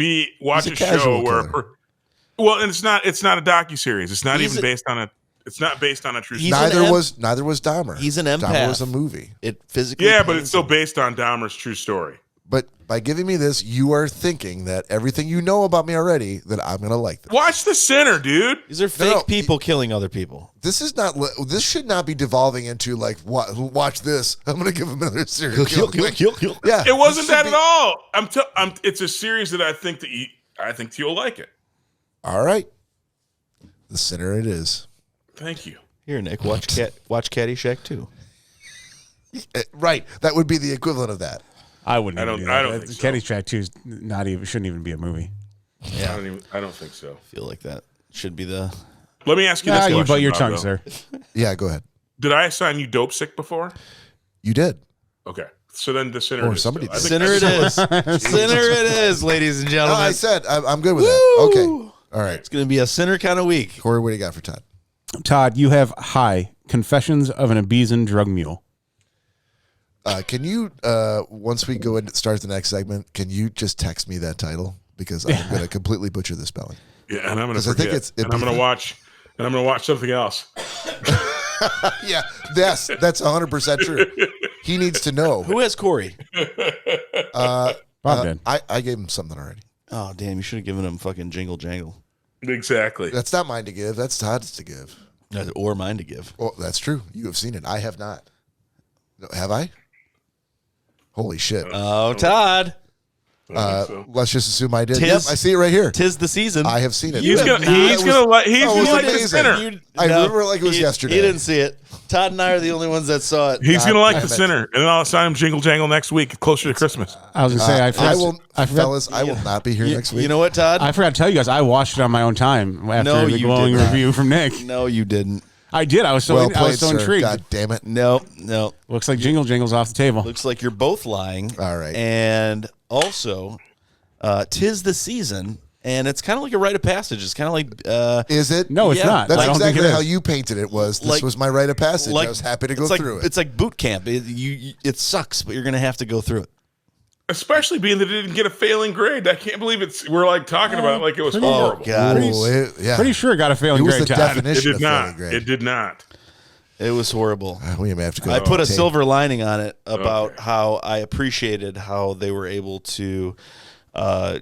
S3: watch
S1: He's a
S3: a show
S1: casual
S3: where.
S1: killer.
S3: Well, and it's not a docuseries. It's not
S4: He's
S3: even
S4: a-
S3: based on a. It's not based on a true.
S4: He's
S3: story.
S4: an
S1: Neither was Dahmer.
S4: He's an
S1: Dahmer
S4: empath.
S1: was a movie.
S4: It physically.
S3: Yeah, but
S4: pains
S3: it's still
S4: him.
S3: based on Dahmer's true story.
S1: But by giving me this, you are thinking that everything you know about me already, that I'm gonna like this.
S3: Watch The Sinner, dude.
S4: These are fake
S1: no,
S4: people killing other people.
S1: This is not. This should not be devolving into like, watch this. I'm gonna give him another serial killer. Yeah,
S3: It wasn't
S1: this
S3: that
S1: should
S3: at all. It's a series that I think you'll like it.
S1: All right, The Sinner it is.
S3: Thank you.
S4: Here, Nick, watch Caddyshack too.
S1: Right, that would be the equivalent of that.
S2: I wouldn't.
S3: I don't think so.
S2: Caddyshack 2 is shouldn't even be a movie.
S3: I don't think so.
S4: Feel like that should be the.
S3: Let me ask you
S2: Ah,
S3: this
S2: you
S3: question,
S2: bite your
S3: Bob,
S2: tongue,
S3: though.
S2: sir.
S1: Yeah, go ahead.
S3: Did I assign you Dope Sick before?
S1: You did.
S3: Okay. So then The Sinner.
S1: Or
S3: is
S1: somebody
S3: still- I
S1: did.
S3: think
S4: Sinner it
S3: that's-
S4: is. Sinner it is, ladies and
S1: No,
S4: gentlemen.
S1: I said I'm good with that. Okay. All right,
S4: It's going to be a sinner kind of week.
S1: Cory, what do you got for Todd?
S2: Todd, you have Confessions of an Abesan Drug Mule.
S1: Can you, once we go and start the next segment, can you just text me that title? Because I'm going to completely butcher the spelling.
S3: Yeah, and I'm going to
S1: 'Cause I think
S3: forget.
S1: it's
S3: And I'm going to watch. And I'm going to watch something else.
S1: Yeah, yes, that's 100% true. He needs to know.
S4: Who has Cory?
S2: Bob did.
S1: I gave him something already.
S4: Oh, damn. You should have given him fucking Jingle Jangle.
S3: Exactly.
S1: That's not mine to give. That's Todd's to give.
S4: Or mine to give.
S1: Oh, that's true. You have seen it. I have not. No, have I? Holy shit.
S4: Oh, Todd.
S3: So.
S1: Let's just assume I did.
S4: Tis-
S1: Yep, I see it right here.
S4: Tis the season.
S1: I have seen it.
S3: He's
S4: have
S3: gonna
S4: not-
S3: he's gonna like he's
S1: Oh, it
S3: gonna
S1: was
S3: like the
S1: amazing.
S3: sinner.
S1: I remember it like it was yesterday.
S4: You didn't see it. Todd and I are the only ones that saw it.
S3: He's
S1: God
S3: gonna like
S1: damn
S3: the
S1: it.
S3: sinner, and then I'll sign him Jingle Jangle next week, closer to Christmas.
S2: I was going to say, I forgot,
S1: fellas, I will not be here next week.
S4: You know what, Todd?
S2: I forgot to tell you guys, I watched it on my own time after
S4: No,
S2: the
S4: you
S2: glowing
S4: did not.
S2: review from Nick.
S4: No, you didn't.
S2: I did. I was so,
S1: well
S2: I
S1: played,
S2: was so
S1: sir.
S2: intrigued.
S1: God damn it.
S4: No.
S2: Looks like Jingle Jingle's off the table.
S4: Looks like you're both lying.
S1: All right.
S4: And also, tis the season, and it's kind of like a rite of passage. It's kind of like
S1: Is it?
S2: No, it's
S4: Yeah.
S2: not.
S1: That's
S2: I don't think
S1: exactly
S2: it
S1: how
S2: is.
S1: you painted it. This
S4: Like-
S1: was my rite of passage.
S4: like
S1: I was happy to go
S4: it's like,
S1: through it.
S4: It's like boot camp. It sucks, but you're gonna have to go through it.
S3: Especially being that it didn't get a failing grade. I can't believe we're like talking about it like it was horrible.
S4: God,
S1: yeah.
S2: Pretty sure it got a failing
S1: It was
S2: grade,
S1: the
S2: Todd.
S3: It
S1: definition
S3: did
S1: of
S3: not.
S1: failing grade.
S3: It did not.
S4: it was horrible.
S1: We may have to go.
S4: I put a
S1: tape.
S4: silver lining on it about how I appreciated how they were able to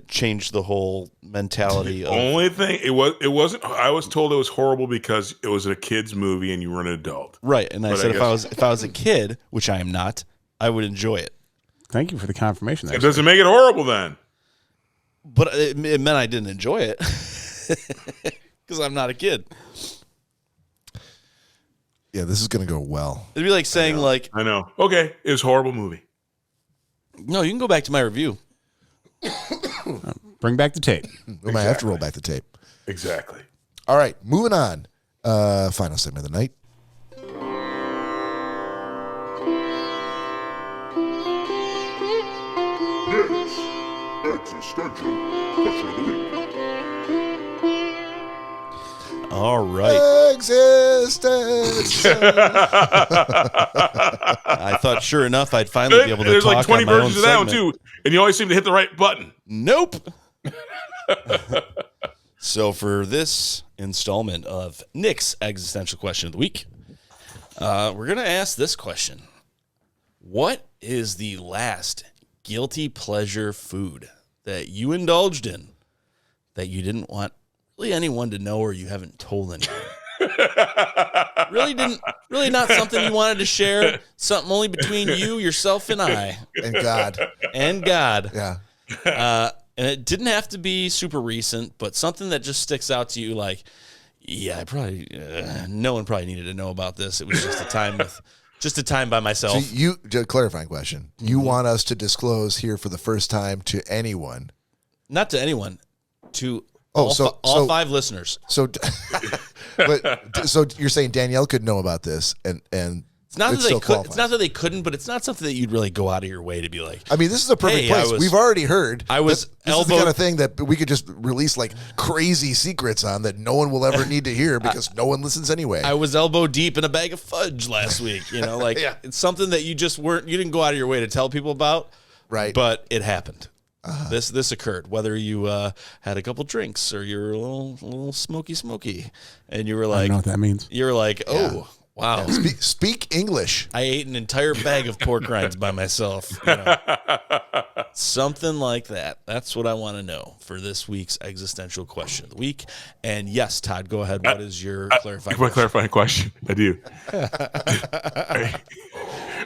S4: change the whole mentality of
S3: Only thing it wasn't. I was told it was horrible because it was a kids movie and you were an adult.
S4: right. And I
S3: But
S4: said
S3: I
S4: if I was a kid, which I am not, I would enjoy it.
S2: Thank you for the confirmation there.
S3: It doesn't make it horrible then.
S4: But it meant I didn't enjoy it because I'm not a kid.
S1: Yeah, this is going to go well.
S4: It'd be like saying like,
S3: I know. Okay, it was a horrible movie.
S4: no, you can go back to my review.
S2: Bring back the tape.
S1: We might have to roll back the tape.
S3: Exactly.
S1: All right, moving on. Final segment of the night.
S5: Existential question of the week.
S4: All right.
S1: Existence.
S4: I thought sure enough I'd finally be able to
S3: There's
S4: talk
S3: like 20
S4: on my own
S3: versions of that one
S4: segment.
S3: too, and you always seem to hit the right button.
S4: Nope. So for this installment of Nick's existential question of the week, we're going to ask this question. What is the last guilty pleasure food that you indulged in that you didn't want really anyone to know or you haven't told anyone? Really not something you wanted to share, something only between you, yourself, and I.
S1: And God.
S4: And God.
S1: Yeah.
S4: And it didn't have to be super recent, but something that just sticks out to you like, yeah, I probably, no one probably needed to know about this. It was just a time by myself.
S1: So just clarifying question. You want us to disclose here for the first time to anyone?
S4: Not to anyone, to
S1: Oh,
S4: all
S1: so-
S4: 5 listeners.
S1: So, so you're saying Danielle could know about this, and
S4: It's not that they
S1: still
S4: could.
S1: qualifies.
S4: It's not that they couldn't, but it's not something that you'd really go out of your way to be like.
S1: I mean, this is a perfect
S4: Hey,
S1: place. We've already heard.
S4: I was
S1: that this is the kind of thing that we could just release like crazy secrets on that no one will ever need to hear because no one listens anyway.
S4: I was elbow deep in a bag of fudge last week. You know, like
S1: Yeah.
S4: it's something that you didn't go out of your way to tell people about.
S1: Right.
S4: But it happened. This occurred. Whether you had a couple drinks or you're a little smoky, and you were
S2: I
S4: like,
S2: don't know what that means.
S4: you were like, oh wow,
S1: Speak English.
S4: I ate an entire bag of pork rinds by myself. You know. Something like that. That's what I want to know for this week's existential question of the week. And yes, Todd, go ahead. What is your clarifying
S3: My
S4: question?
S3: clarifying question. I do.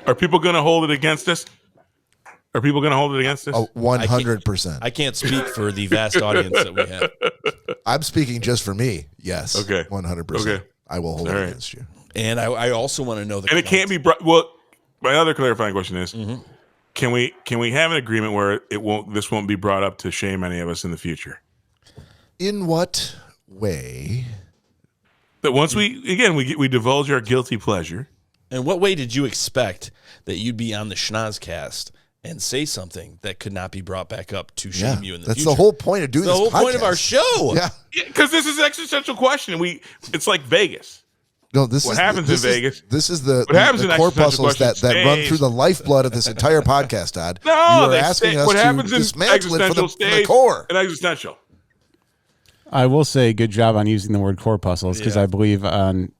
S3: Are people going to hold it against us? Are people going to hold it against us?
S1: Oh, 100%.
S4: I can't speak for the vast audience that we have.
S1: I'm speaking just for me. Yes.
S3: Okay.
S1: 100%.
S3: Okay.
S1: I will hold
S3: All
S1: it
S3: right.
S1: against you.
S4: And I also want to know the
S3: And it can't be brought. Well, my other clarifying question is: Can we have an agreement where this won't be brought up to shame any of us in the future?
S1: In what way?
S3: That once we divulge our guilty pleasure.
S4: In what way did you expect that you'd be on the Schnozzcast and say something that could not be brought back up to shame you in the
S1: That's
S4: future?
S1: the whole point of doing
S4: the
S1: this
S4: whole point of
S1: podcast.
S4: our show.
S1: Yeah.
S3: Because this is an existential question. It's like Vegas.
S1: No, this
S3: What
S1: is
S3: happens in Vegas?
S1: This is the
S3: happens in
S1: corpuscles
S3: existential
S1: that run
S3: stays.
S1: through the lifeblood of this entire podcast, Todd.
S3: No,
S1: you are
S3: they
S1: asking
S3: stay,
S1: us
S3: what
S1: to
S3: happens in
S1: dismantle it
S3: existential
S1: from the
S3: stays
S1: core.
S3: and existential.
S2: I will say good job on using the word corpuscles because
S4: Yeah.
S2: I believe on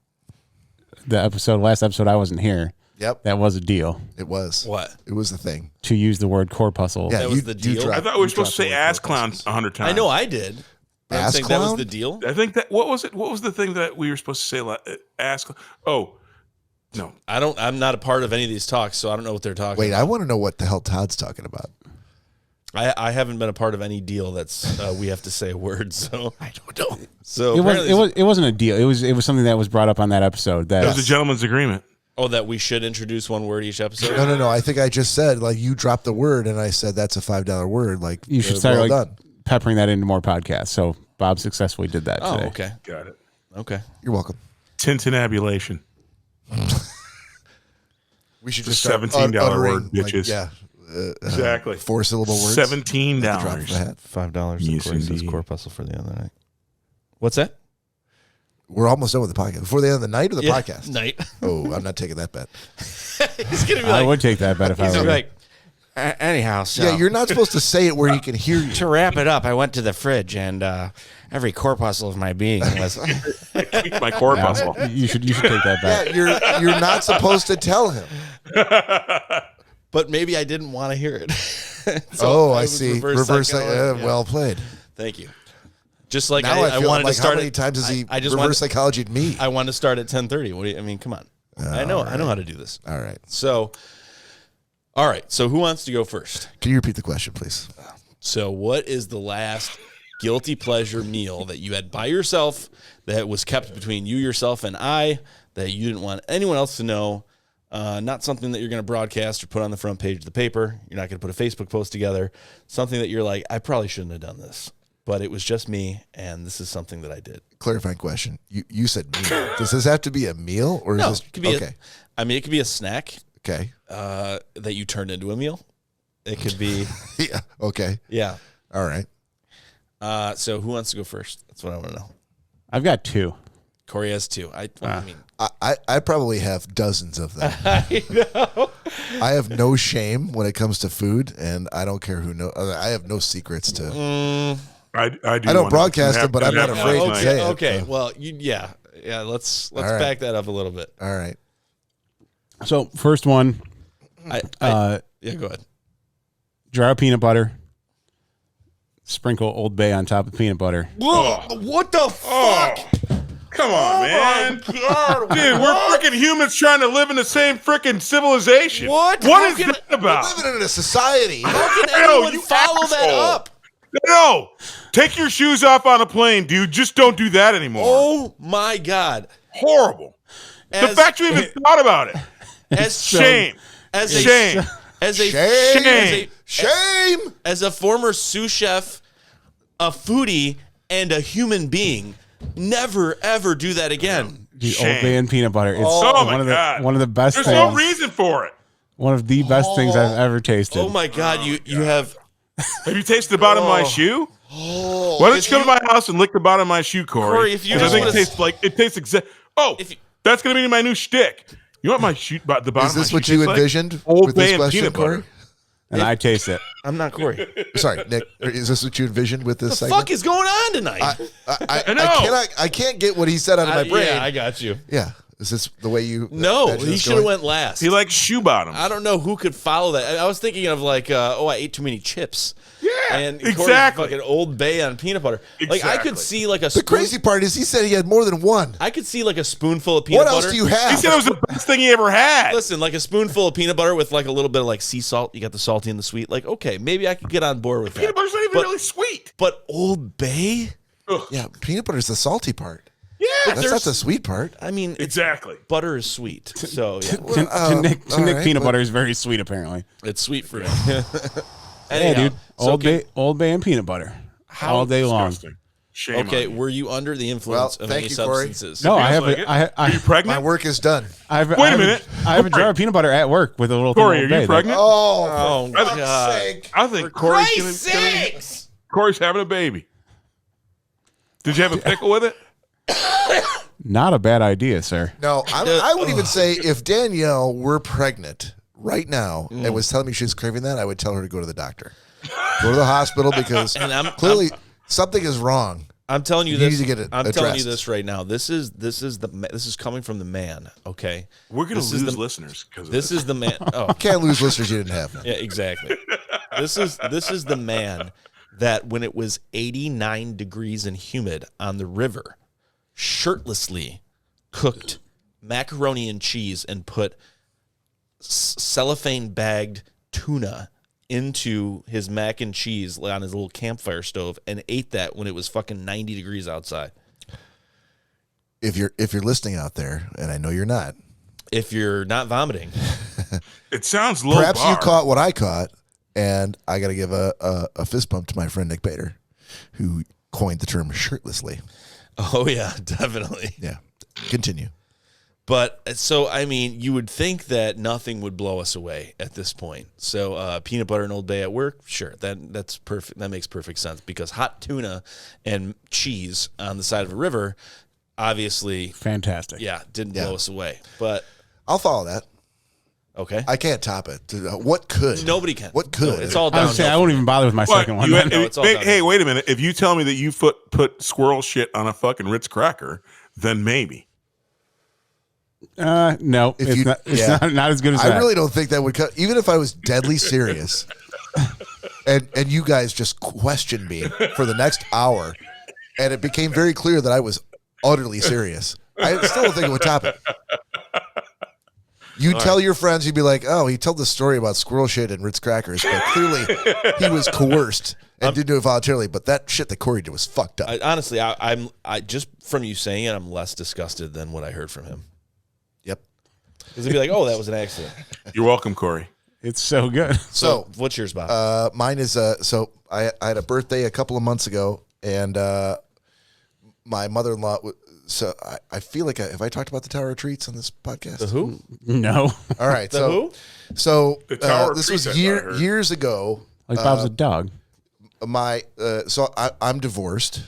S2: the last episode I wasn't here.
S1: Yep,
S2: That was a deal
S1: it was.
S4: What?
S1: It was the thing.
S2: to use the word corpuscle.
S1: Yeah,
S4: That was the deal?
S3: I thought we were supposed to say ass clown 100 times.
S4: I know I did. But I'm
S1: Ass
S4: saying that was
S1: clown?
S4: the deal.
S3: I think that what was it? What was the thing that we were supposed to say? Ass clown. Oh, no.
S4: I'm not a part of any of these talks, so I don't know what they're talking
S1: Wait,
S4: about.
S1: I want to know what the hell Todd's talking about.
S4: I haven't been a part of any deal that's we have to say a word, so I don't know. So
S2: It wasn't a deal. It was something that was brought up on that episode. That
S3: It was a gentleman's agreement.
S4: oh, that we should introduce one word each episode.
S1: No. I think I just said like you dropped the word, and I said that's a $5 word. Like
S2: you should start
S1: well
S2: like
S1: done.
S2: peppering that into more podcasts. So Bob successfully did that
S4: Oh,
S2: today.
S4: okay,
S3: Got it.
S4: okay.
S1: You're welcome.
S3: Tintinabulation.
S1: We should
S3: It's
S1: just
S3: a
S1: start
S3: $17
S1: uttering,
S3: word, bitches.
S1: Exactly.
S3: Exactly.
S1: 4-syllable words.
S3: $17.
S1: Drop of a hat.
S4: $5.
S3: Yes,
S4: Corey says
S3: indeed.
S4: corpuscle for the other night. What's that?
S1: We're almost done with the podcast. Before the end of the night or the podcast?
S4: Night.
S1: Oh, I'm not taking that bet.
S4: He's gonna be
S2: I
S4: like,
S2: would take that bet if I
S4: he's
S2: were
S4: gonna be
S2: you.
S4: like,
S6: Anyhow, so
S1: Yeah, you're not supposed to say it where he can hear you.
S6: to wrap it up, I went to the fridge and every corpuscle of my being was.
S3: My corpuscle.
S2: Yeah, you should take that bet.
S1: Yeah, you're not supposed to tell him.
S4: but maybe I didn't want to hear it.
S1: Oh, I
S4: was
S1: see.
S4: reverse
S1: Psycho.
S4: psychology. Yeah.
S1: Well played.
S4: Thank you. Just like
S1: Now I,
S4: I
S1: feel
S4: wanted
S1: like
S4: to start.
S1: how many times has he
S4: I just
S1: reverse
S4: wanted.
S1: psychologied me?
S4: I wanted to start at 10:30. What do you? I mean, come on. I know how to do this.
S1: All right.
S4: So, all right. So, who wants to go first?
S1: Can you repeat the question, please?
S4: So, what is the last guilty pleasure meal that you had by yourself that was kept between you, yourself, and I that you didn't want anyone else to know? Not something that you're going to broadcast or put on the front page of the paper. You're not going to put a Facebook post together. Something that you're like, I probably shouldn't have done this, but it was just me, and this is something that I did.
S1: Clarifying question. You said meal. Does this have to be a meal or is
S4: No,
S1: this
S4: it could be
S1: okay?
S4: it could be a snack
S1: Okay.
S4: that you turned into a meal. It could be,
S1: Yeah. Okay.
S4: yeah.
S1: All right.
S4: So who wants to go first? That's what I want to know.
S2: I've got two.
S4: Corey has two. I mean,
S1: I probably have dozens of them.
S4: I know.
S1: I have no shame when it comes to food, and I don't care who knows. I have no secrets to.
S3: I do.
S1: I don't broadcast it, but I'm not afraid to say it.
S4: Okay. Well, yeah. Let's
S1: All right.
S4: back that up a little bit.
S1: All right.
S2: So first one,
S4: Yeah, go ahead.
S2: jar of peanut butter, sprinkle Old Bay on top of peanut butter.
S4: What the fuck?
S3: Come on, man. Dude, we're freaking humans trying to live in the same freaking civilization.
S4: What?
S3: What
S4: How
S3: is
S4: can-
S3: that about?
S1: Living in a society.
S4: How can
S3: I know,
S4: anyone
S3: you
S4: follow that
S3: asshole.
S4: up?
S3: No. Take your shoes off on a plane, dude. Just don't do that anymore.
S4: Oh my God!
S3: Horrible. The
S4: As-
S3: fact you even thought about it.
S4: As
S3: Shame.
S4: as a
S3: Shame.
S4: as a
S1: Shame.
S3: Shame.
S1: Shame.
S4: as a former sous chef, a foodie, and a human being, never ever do that again.
S2: The
S3: Shame.
S2: Old Bay and peanut butter. It's
S3: Oh, my
S2: one of
S3: God.
S2: one of the best
S3: There's
S2: things.
S3: no reason for it.
S2: One of the best things I've ever tasted.
S4: Oh my God! You have.
S3: Have you tasted the bottom of my shoe? Why don't you come to my house and lick the bottom of my shoe, Corey?
S4: Corey, if you
S3: 'Cause I
S4: just
S3: think it
S4: would've-
S3: tastes like it tastes exact. Oh,
S4: If you-
S3: that's gonna be my new shtick. You want my shoe? The bottom.
S1: Is this
S3: of my
S1: what
S3: shoe
S1: you
S3: tastes like?
S1: envisioned
S3: Old
S1: with
S3: Bay
S1: this
S3: and
S1: question,
S3: peanut butter.
S1: Corey?
S2: And I taste it.
S4: I'm not Corey.
S1: Sorry, Nick. Is this what you envisioned with this
S4: The
S1: segment?
S4: fuck is going on tonight?
S3: I know.
S1: I can't get what he said out of my brain.
S4: Yeah, I got you.
S1: Yeah. Is this the way you?
S4: No,
S1: imagine
S4: he
S1: this
S4: should have
S1: going?
S4: went last.
S3: He likes shoe bottoms.
S4: I don't know who could follow that. I was thinking of like, I ate too many chips.
S3: Yeah,
S4: and Corey's
S3: exactly.
S4: fucking Old Bay on peanut butter. Like I
S3: Exactly.
S4: could see like a
S1: The
S4: spoon,
S1: crazy part is he said he had more than one.
S4: I could see like a spoonful of peanut
S1: What
S4: butter.
S1: else do you
S3: He
S1: have?
S3: said it was the best thing he ever had.
S4: Listen, like a spoonful of peanut butter with like a little bit of like sea salt. You got the salty and the sweet. Like, okay, maybe I could get on board with
S3: Peanut
S4: that.
S3: butter's not even
S4: But-
S3: really sweet.
S4: But Old Bay?
S1: Yeah, peanut butter is the salty part.
S3: Yeah,
S1: That's not
S4: there's-
S1: the sweet part.
S4: I mean, it's,
S3: exactly.
S4: butter is sweet. So yeah,
S2: To Nick,
S1: all right,
S2: peanut
S1: but-
S2: butter is very sweet, apparently.
S4: it's sweet for him.
S2: Yeah,
S4: Anyhow,
S2: dude.
S4: so
S2: Old Bay and peanut butter all day long.
S3: Disgusting. Shame.
S4: Okay,
S3: on you.
S4: were you under the influence
S1: Well,
S4: of
S1: thank
S4: any
S1: you, Corey.
S4: substances?
S2: No, I
S3: Feels
S2: have
S3: like
S2: a,
S3: it.
S2: I,
S3: Are
S2: I,
S3: you pregnant?
S1: My work is done.
S2: I have,
S3: Wait
S2: I
S3: a
S2: have
S3: minute.
S2: I have a jar of peanut butter at work with a little
S3: Corey,
S2: thing
S3: are
S2: of
S3: you
S2: Old Bay.
S3: pregnant?
S1: Oh,
S4: Oh,
S1: for fuck's
S4: God.
S1: sake.
S3: I think Corey's gonna Corey's having a baby. Did you have a pickle with it?
S2: Not a bad idea, sir.
S1: No, I would even say if Danielle were pregnant right now and was telling me she was craving that, I would tell her to go to the doctor. Go to the hospital because clearly something is wrong.
S4: I'm telling you
S1: You
S4: this.
S1: need to get it
S4: I'm telling you
S1: addressed.
S4: this right now. This is coming from the man. Okay,
S3: We're going to
S4: This is
S3: lose
S4: the-
S3: listeners because
S4: this is the man. Oh,
S1: Can't lose listeners you didn't have.
S4: yeah, exactly. This is the man that when it was 89 degrees and humid on the river, shirtlessly cooked macaroni and cheese and put cellophane bagged tuna into his mac and cheese on his little campfire stove and ate that when it was fucking 90 degrees outside.
S1: If you're listening out there, and I know you're not,
S4: If you're not vomiting,
S3: it sounds low
S1: perhaps
S3: bar.
S1: you caught what I caught, and I got to give a fist bump to my friend Nick Bader, who coined the term shirtlessly.
S4: oh yeah, definitely.
S1: Yeah, continue.
S4: But so, I mean, you would think that nothing would blow us away at this point. So peanut butter and Old Bay at work, sure, that's perfect. That makes perfect sense because hot tuna and cheese on the side of a river, obviously,
S2: Fantastic.
S4: yeah, didn't blow us away. But
S1: I'll follow that.
S4: okay,
S1: I can't top it. What could?
S4: nobody can.
S1: What could?
S4: No, it's all
S2: I would
S4: downhill.
S2: say I won't even bother with my
S3: What?
S2: second one.
S3: You
S2: then.
S3: had-
S4: No, it's all
S3: hey,
S4: done.
S3: hey, wait a minute. If you tell me that you put squirrel shit on a fucking Ritz cracker, then maybe.
S2: No,
S1: If
S2: it's,
S1: you-
S2: not, it's
S1: yeah.
S2: not as good as
S1: I
S2: that.
S1: really don't think that would cut. Even if I was deadly serious, and you guys just questioned me for the next hour, and it became very clear that I was utterly serious, I still don't think it would top it. You tell your friends, you'd be like, "Oh, he told the story about squirrel shit and Ritz crackers, but clearly he was coerced and didn't do it voluntarily." But that shit that Cory did was fucked up.
S4: Honestly, I'm just from you saying it, I'm less disgusted than what I heard from him.
S1: Yep.
S4: Because it'd be like, oh, that was an accident.
S3: You're welcome, Cory.
S2: It's so good.
S1: So
S4: What's yours, Bob?
S1: mine is so I had a birthday a couple of months ago, and my mother-in-law. So I feel like have I talked about the Tower of Treats on this podcast?
S4: The who?
S2: No,
S1: All right,
S4: The
S1: so
S4: who?
S1: so
S3: The Tower of
S1: this
S3: Treats,
S1: was
S3: I thought I heard.
S1: years ago.
S2: like Bob's a dog.
S1: My so I'm divorced.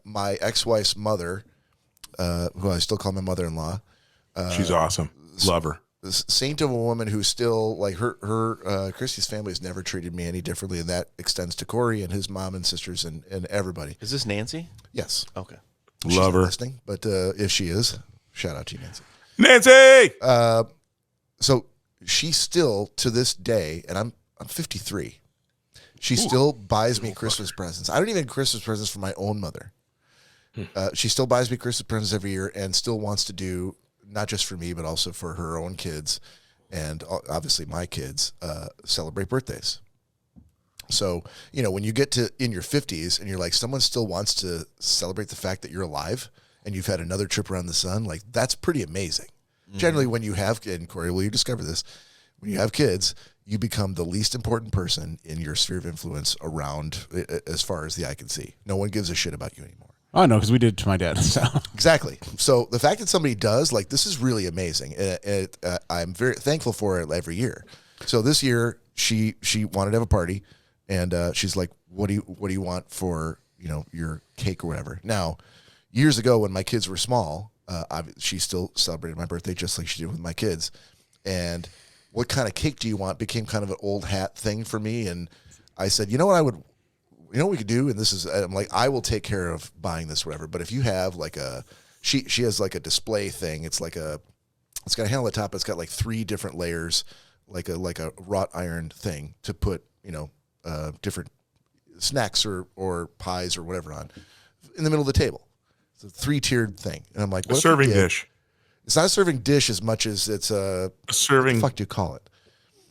S1: My ex-wife's mother, who I still call my mother-in-law,
S3: She's awesome. Love her.
S1: this saint of a woman who still like her Christy's family has never treated me any differently, and that extends to Cory and his mom and sisters and everybody.
S4: Is this Nancy?
S1: Yes,
S4: Okay.
S1: she's
S3: Love
S1: not
S3: her.
S1: listening, but if she is, shout out to you, Nancy.
S3: Nancy!
S1: So she still to this day, and I'm 53. She still buys me Christmas presents. I don't even get Christmas presents for my own mother. She still buys me Christmas presents every year, and still wants to do not just for me, but also for her own kids, and obviously my kids celebrate birthdays. So when you get to in your 50s and you're like, someone still wants to celebrate the fact that you're alive and you've had another trip around the sun, like that's pretty amazing. Generally, when you have, and Cory, will you discover this? When you have kids, you become the least important person in your sphere of influence around, as far as the eye can see. No one gives a shit about you anymore.
S2: Oh no, because we did it to my dad. So
S1: Exactly. So the fact that somebody does, like, this is really amazing. I'm very thankful for it every year. So this year, she wanted to have a party, and she's like, "What do you want for your cake or whatever?" Now, years ago when my kids were small, she still celebrated my birthday just like she did with my kids. And what kind of cake do you want became kind of an old hat thing for me. And I said, you know what we could do? And this is, I'm like, I will take care of buying this, whatever. But if you have like she has like a display thing. It's got a handle at the top. It's got like 3 different layers, like a wrought iron thing to put, different snacks or pies or whatever on in the middle of the table. It's a 3-tiered thing. And I'm like,
S3: A
S1: what if
S3: serving
S1: we did-
S3: dish.
S1: It's not a serving dish as much as it's
S3: A
S1: what the
S3: serving
S1: fuck do you call it?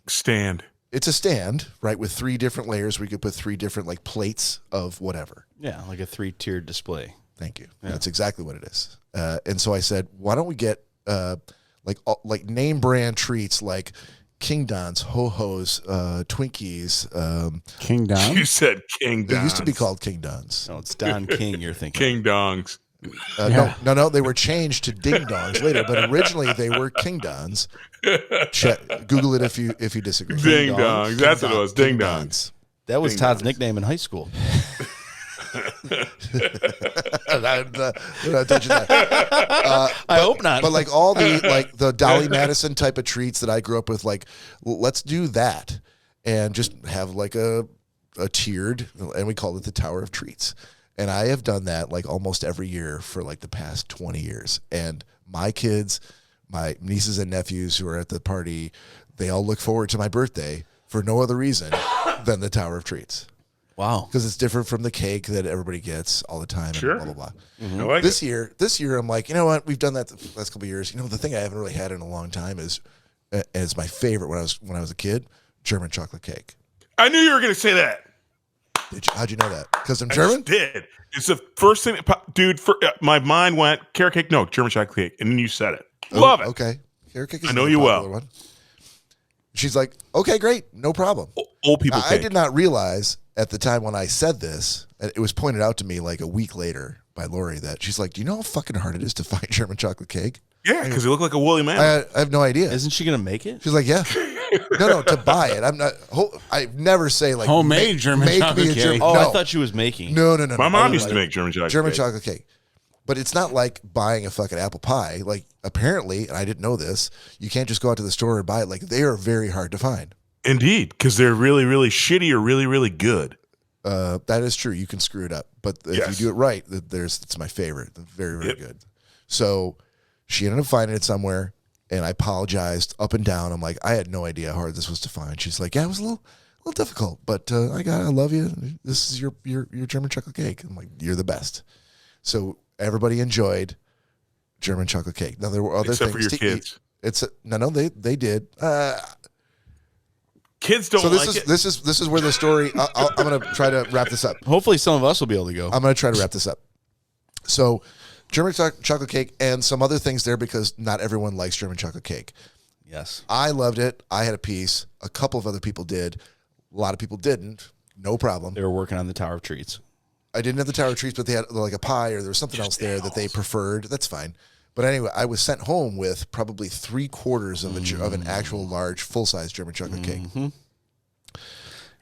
S3: stand.
S1: It's a stand, right, with 3 different layers. We could put 3 different like plates of whatever.
S4: Yeah, like a 3-tiered display.
S1: Thank you. Yeah. That's exactly what it is. And so I said, why don't we get like name brand treats like King Don's, Ho Ho's, Twinkies.
S2: King Don.
S3: You said King Dongs.
S1: It used to be called King Don's.
S4: No, it's Don King you're thinking.
S3: King Dongs.
S1: No, they were changed to Ding Dongs later, but originally they were King Don's. Google it if you disagree.
S3: Ding
S4: Dongs.
S3: Dongs. That's what it was. Ding
S1: King
S3: Dongs.
S4: That was
S3: Ding
S4: Todd's
S3: dongs.
S4: nickname in high school.
S1: I'm not touching that.
S4: I hope not.
S1: But like all the Dolly Madison type of treats that I grew up with, like let's do that and just have like a tiered, and we call it the Tower of Treats. And I have done that like almost every year for like the past 20 years. And my kids, my nieces and nephews who are at the party, they all look forward to my birthday for no other reason than the Tower of Treats.
S4: Wow.
S1: Because it's different from the cake that everybody gets all the time.
S3: Sure.
S1: And blah, blah, blah.
S3: I like
S1: This year, I'm like, you know what? We've done that the last couple of years. You know, the thing I haven't really had in a long time is, and it's my favorite when I was a kid, German chocolate cake.
S3: I knew you were going to say that.
S1: How'd you know that? Because I'm
S3: I
S1: German?
S3: just did. It's the first thing, dude. My mind went carrot cake. No, German chocolate cake, and then you said it. Love it.
S1: Okay. Carrot cake is
S3: I know
S1: another
S3: you
S1: popular
S3: well.
S1: one. She's like, okay, great. No problem.
S3: Old people
S1: I
S3: cake.
S1: did not realize at the time when I said this, and it was pointed out to me like a week later by Lori, that she's like, do you know how fucking hard it is to find German chocolate cake?
S3: Yeah, because you look like a woolly man.
S1: I have no idea.
S4: Isn't she gonna make it?
S1: She's like, yeah. No, to buy it. I'm not. I never say like
S2: Homemade German chocolate cake.
S1: German.
S4: Oh,
S1: no.
S4: I thought she was making.
S1: No.
S3: My mom used to make German chocolate
S1: German
S3: cake.
S1: chocolate cake. But it's not like buying a fucking apple pie. Like apparently, and I didn't know this, you can't just go out to the store and buy it. Like they are very hard to find.
S3: Indeed, because they're really, really shitty or really, really good.
S1: That is true. You can screw it up, but if
S3: Yes.
S1: you do it right, it's my favorite. Very, very good. So she ended up finding it somewhere, and I apologized up and down. I'm like, I had no idea how hard this was to find. She's like, yeah, it was a little difficult, but I love you. This is your German chocolate cake. I'm like, you're the best. So everybody enjoyed German chocolate cake. Now there were other
S3: Except
S1: things
S3: for your
S1: to
S3: kids.
S1: eat. They did.
S3: Kids don't
S1: So
S3: like
S1: this
S3: it.
S1: is where the story. I'm gonna try to wrap this up.
S4: Hopefully, some of us will be able to go.
S1: I'm going to try to wrap this up. So, German chocolate cake and some other things there because not everyone likes German chocolate cake.
S4: Yes.
S1: I loved it. I had a piece. A couple of other people did. A lot of people didn't. No problem.
S4: They were working on the Tower of Treats.
S1: I didn't have the Tower of Treats, but they had like a pie or there was something else there that they preferred. That's fine. But anyway, I was sent home with probably 3/4 of an actual large full-size German chocolate cake.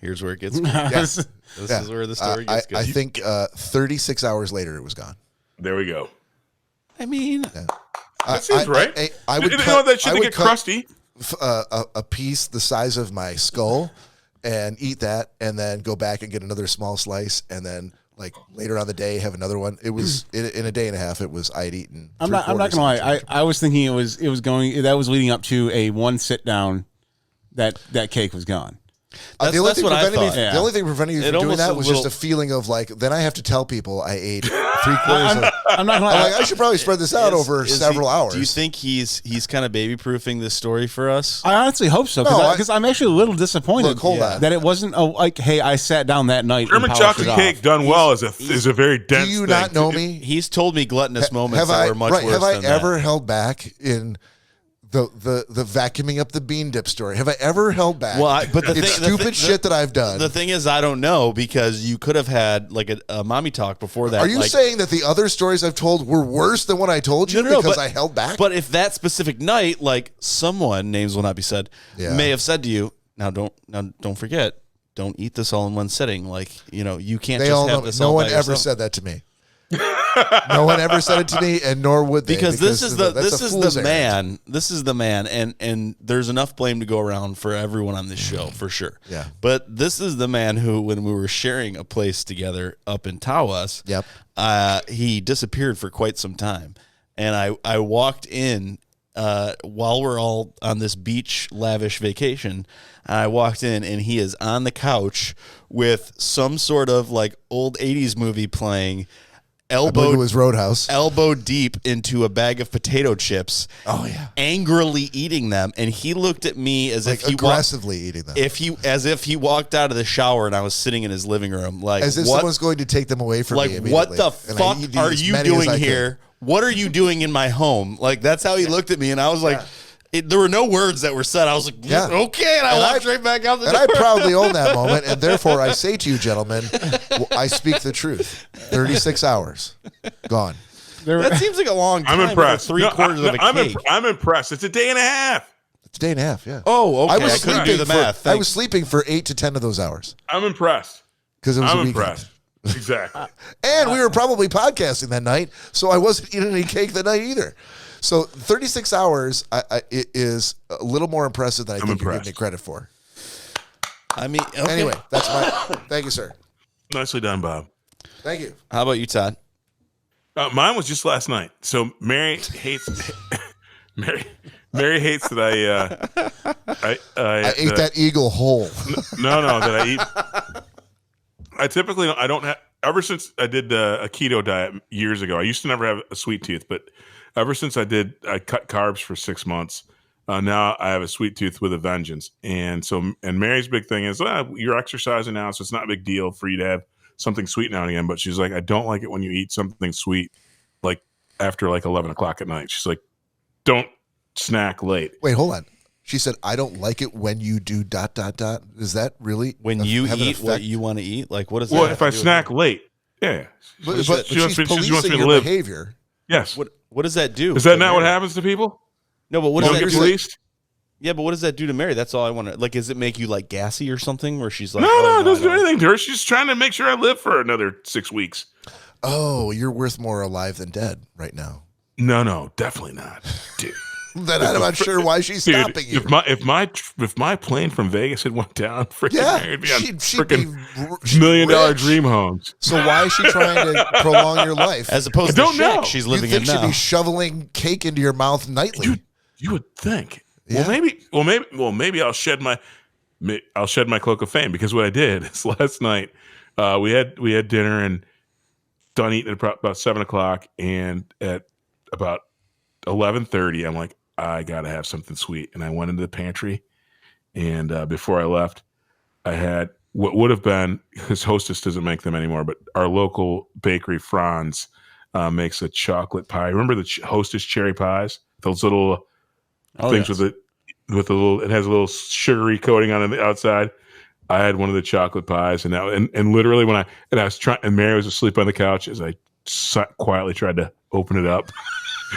S4: Here's where it gets good.
S2: Yes.
S4: This
S1: Yeah.
S4: is where the story gets good.
S1: I think 36 hours later it was gone.
S3: There we go.
S4: I mean,
S3: That seems right.
S1: I would
S3: you
S1: cut,
S3: know that shit
S1: I
S3: to
S1: would
S3: get
S1: cut
S3: crusty.
S1: a piece the size of my skull and eat that and then go back and get another small slice and then like later on the day have another one. It was in a day and a half I had eaten.
S2: I'm not gonna lie. I was thinking it was going that was leading up to a one sit down that cake was gone.
S4: that's what I thought.
S1: The only thing preventing you
S4: It
S1: from doing
S4: almost
S1: that
S4: a
S1: was
S4: little-
S1: just a feeling of like, then I have to tell people I ate 3/4 of.
S2: I'm not gonna
S1: I'm
S2: lie.
S1: like, I should probably spread this out over
S4: Is
S1: several hours.
S4: Do you think he's kind of baby proofing this story for us?
S2: I honestly hope so
S1: No,
S2: because I'm actually a little disappointed
S1: Look, hold on.
S2: that it wasn't like, hey, I sat down that night.
S3: German
S2: and polished
S3: chocolate
S2: it off.
S3: cake done well is a very dense
S1: Do you
S3: thing.
S1: not know me?
S4: He's told me gluttonous moments that were much worse
S1: have I
S4: than
S1: ever
S4: that.
S1: held back in the vacuuming up the bean dip story? Have I ever held back?
S4: Well, but the
S1: it's
S4: thing- the
S1: stupid
S4: thing-
S1: shit that I've done.
S4: The thing is, I don't know because you could have had like a mommy talk before that.
S1: Are you
S4: like,
S1: saying that the other stories I've told were worse than what I told you because I held back?
S4: But if that specific night, like someone, names will not be said,
S1: Yeah.
S4: may have said to you, now don't forget, don't eat this all in one sitting. Like, you can't
S1: they
S4: just
S1: all
S4: have
S1: know.
S4: this
S1: No
S4: all
S1: one
S4: by
S1: ever
S4: yourself.
S1: said that to me. No one ever said it to me, and nor would they.
S4: Because this is
S1: that's
S4: this
S1: a
S4: is
S1: fool's
S4: the
S1: errand.
S4: man. This is the man, and there's enough blame to go around for everyone on this show for sure.
S1: Yeah.
S4: But this is the man who, when we were sharing a place together up in Tawas,
S1: Yep.
S4: he disappeared for quite some time, and I walked in while we're all on this beach lavish vacation. I walked in and he is on the couch with some sort of like old 80s movie playing,
S1: I believe it
S4: elbow
S1: was Roadhouse.
S4: elbow deep into a bag of potato chips.
S1: Oh yeah,
S4: Angrily eating them, and he looked at me as
S1: like
S4: if he
S1: aggressively eating them.
S4: as if he walked out of the shower and I was sitting in his living room, like
S1: As if
S4: what,
S1: someone's going to take them away from me.
S4: like what
S1: immediately.
S4: the
S1: And I
S4: fuck
S1: eat
S4: are
S1: as
S4: you
S1: many as
S4: doing
S1: I could.
S4: here? What are you doing in my home? Like that's how he looked at me, and I was like. There were no words that were said. I was like,
S1: Yeah.
S4: okay, and I walked right back out the
S1: And
S4: door.
S1: I proudly own that moment, and therefore I say to you, gentlemen, I speak the truth. 36 hours, gone.
S4: That seems like a long time.
S3: I'm impressed.
S4: For 3/4 of a cake.
S3: I'm impressed. It's a day and a half.
S1: It's a day and a half. Yeah.
S4: Oh, okay. I couldn't do
S1: sleeping
S4: the
S1: for-
S4: math.
S1: I was sleeping for 8 to 10 of those hours
S3: I'm impressed.
S1: because it was
S3: I'm
S1: a weekend.
S3: impressed. Exactly.
S1: And we were probably podcasting that night, so I wasn't eating any cake that night either. So 36 hours it is a little more impressive than I think you're giving me credit for.
S4: I mean, okay.
S1: Anyway, that's my. Thank you, sir.
S3: Nicely done, Bob.
S1: Thank you.
S4: How about you, Todd?
S3: Mine was just last night. So Mary hates Mary hates that
S1: I ate that eagle whole.
S3: No, that I eat. I typically I don't have. Ever since I did a keto diet years ago, I used to never have a sweet tooth, but ever since I cut carbs for 6 months. Now I have a sweet tooth with a vengeance. And Mary's big thing is, you're exercising now, so it's not a big deal for you to have something sweet now and again. But she's like, I don't like it when you eat something sweet, like after like 11 o'clock at night. She's like, don't snack late.
S1: Wait, hold on. She said, I don't like it when you do ... Is that really
S4: when you eat what you want to eat? Like, what is that?
S3: Well, if I snack late, yeah.
S1: But she's policing your behavior.
S3: Yes.
S4: What does that do?
S3: Is that not what happens to people?
S4: No, but what does that
S3: get
S4: do?
S3: policed?
S4: Yeah, but what does that do to Mary? That's all I want to. Like, does it make you like gassy or something? Where she's like,
S3: no, it doesn't do anything to her. She's trying to make sure I live for another 6 weeks.
S1: Oh, you're worth more alive than dead right now.
S3: No, definitely not, dude.
S1: Then I'm not sure why she's stopping you.
S3: If my plane from Vegas had went down, Mary would be on freaking $1 million dream homes.
S1: So why is she trying to prolong your life?
S4: As opposed to the shack she's living in now.
S1: You think she'd be shoveling cake into your mouth nightly?
S3: You would think.
S1: Yeah.
S3: Maybe I'll shed my cloak of fame, because what I did is last night we had dinner and done eating at about 7 o'clock, and at about 11:30 I'm like, I gotta have something sweet, and I went into the pantry, and before I left, I had what would have been, because Hostess doesn't make them anymore, but our local bakery, Franz, makes a chocolate pie. Remember the Hostess cherry pies? Those little things with a little. It has a little sugary coating on the outside. I had one of the chocolate pies, and literally when I was trying, and Mary was asleep on the couch as I quietly tried to open it up.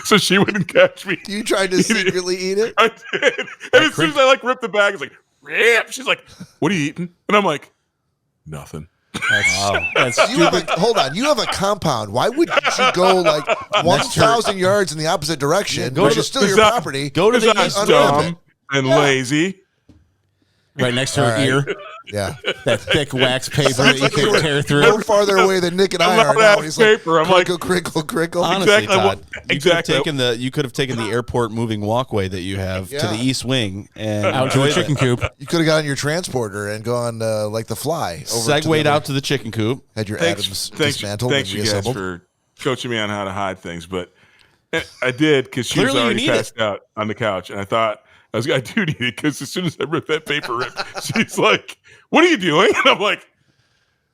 S3: So she wouldn't catch me.
S1: You tried to secretly eat it?
S3: I did. And as soon as I ripped the bag, it's like, rip. She's like, what are you eating? And I'm like, nothing.
S2: That's
S1: hold on. You have a compound. Why would you go like 1,000 yards in the opposite direction, which is still your property?
S3: Go to the dumb and lazy.
S2: Right next to her ear.
S1: Yeah.
S2: That thick wax paper that you can tear through.
S1: No farther away than Nick and I are now. He's
S3: paper.
S1: Like, crinkle.
S4: Honestly, Todd,
S3: exactly.
S4: You could have taken the airport moving walkway that you have to the east wing and
S2: out to the chicken coop.
S1: You could have gotten your transporter and gone like the fly.
S4: Segued out to the chicken coop.
S1: Had your atoms dismantled and reassembled.
S3: Thanks, you guys, for coaching me on how to hide things. But I did, because she was already passed out on the couch. And I do need it, because as soon as I ripped that paper rip, she's like, what are you doing? And I'm like,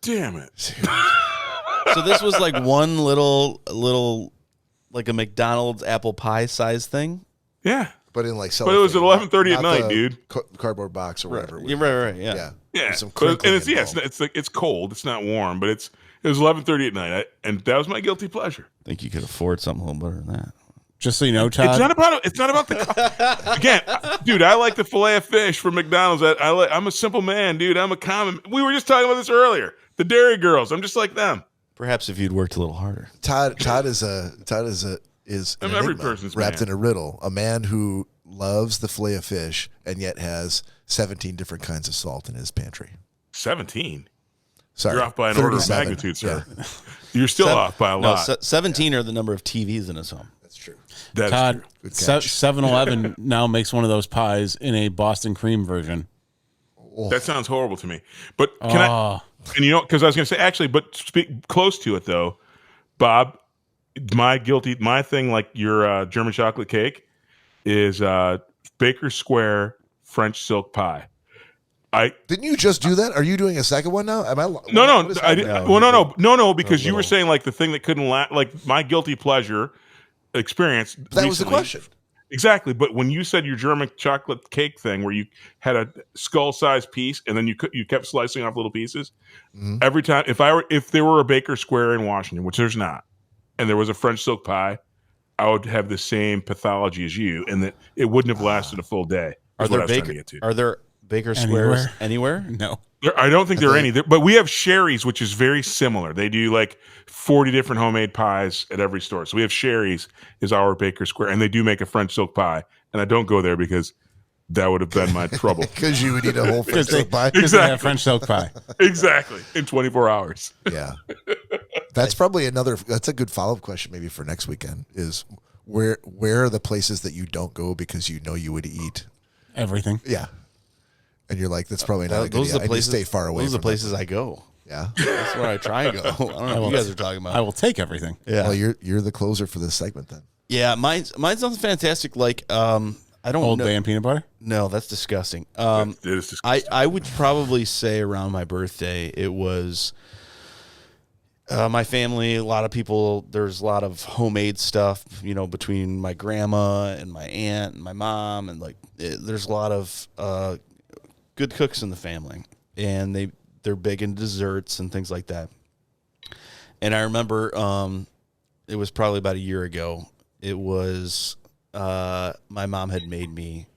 S3: damn it.
S4: So this was like one little like a McDonald's apple pie size thing?
S3: Yeah.
S1: But in like
S3: cellophane. But it was at 11:30 at night, dude.
S1: Cardboard box or whatever.
S4: Right. Yeah.
S1: Some
S3: it's cold. It's not warm, but it was 11:30 at night, and that was my guilty pleasure.
S4: I think you could afford something a little better than that.
S2: Just so you know, Todd.
S3: It's not about the again, dude. I like the fillet of fish from McDonald's. I'm a simple man, dude. I'm a common. We were just talking about this earlier. The Dairy Girls. I'm just like them.
S4: Perhaps if you'd worked a little harder.
S1: Todd is an
S3: every
S1: enigma
S3: person's
S1: wrapped
S3: man.
S1: in a riddle. A man who loves the fillet of fish and yet has 17 different kinds of salt in his pantry.
S3: 17.
S1: Sorry,
S3: you're off by an order of
S1: 37.
S3: magnitude, sir.
S1: Yeah.
S3: You're still off by a lot.
S4: 17 are the number of TVs in his home.
S1: That's true.
S3: That's
S2: Todd,
S3: true.
S2: 7-Eleven now makes one of those pies in a Boston cream version.
S3: That sounds horrible to me. But can I? And because I was going to say, actually, but speak close to it though, Bob. My thing, like your German chocolate cake, is Baker Square French silk pie.
S1: Didn't you just do that? Are you doing a second one now?
S3: No. I didn't. Well, no, because you were saying like the thing that couldn't like my guilty pleasure experience.
S1: That was the question.
S3: Exactly, but when you said your German chocolate cake thing, where you had a skull-sized piece and then you kept slicing off little pieces, every time if there were a Baker Square in Washington, which there's not, and there was a French silk pie, I would have the same pathology as you, and that it wouldn't have lasted a full day.
S4: Are there Baker Squares anywhere?
S2: No.
S3: I don't think there are any, but we have Sherry's, which is very similar. They do like 40 different homemade pies at every store. So we have Sherry's is our Baker Square, and they do make a French silk pie. And I don't go there because that would have been my trouble.
S1: Because you would eat a whole French silk pie.
S2: Because they have French silk pie.
S3: Exactly. In 24 hours.
S1: Yeah. That's probably that's a good follow-up question maybe for next weekend is where are the places that you don't go because you know you would eat?
S2: Everything.
S1: Yeah. And you're like, that's probably not a good idea. I need to stay far away
S4: Those are
S1: from
S4: the places I go.
S1: Yeah.
S4: That's where I try and go. I don't know what you guys are talking about.
S2: I will take everything.
S4: Yeah.
S1: Well, you're the closer for this segment then.
S4: Yeah, mine's nothing fantastic. Like, I don't
S2: Old
S4: know.
S2: Bay and peanut butter?
S4: No, that's disgusting.
S3: It is disgusting.
S4: I would probably say around my birthday, it was my family, a lot of people, there's a lot of homemade stuff, between my grandma and my aunt and my mom. And there's a lot of good cooks in the family. And they're big in desserts and things like that. And I remember it was probably about a year ago. It was my mom had made me,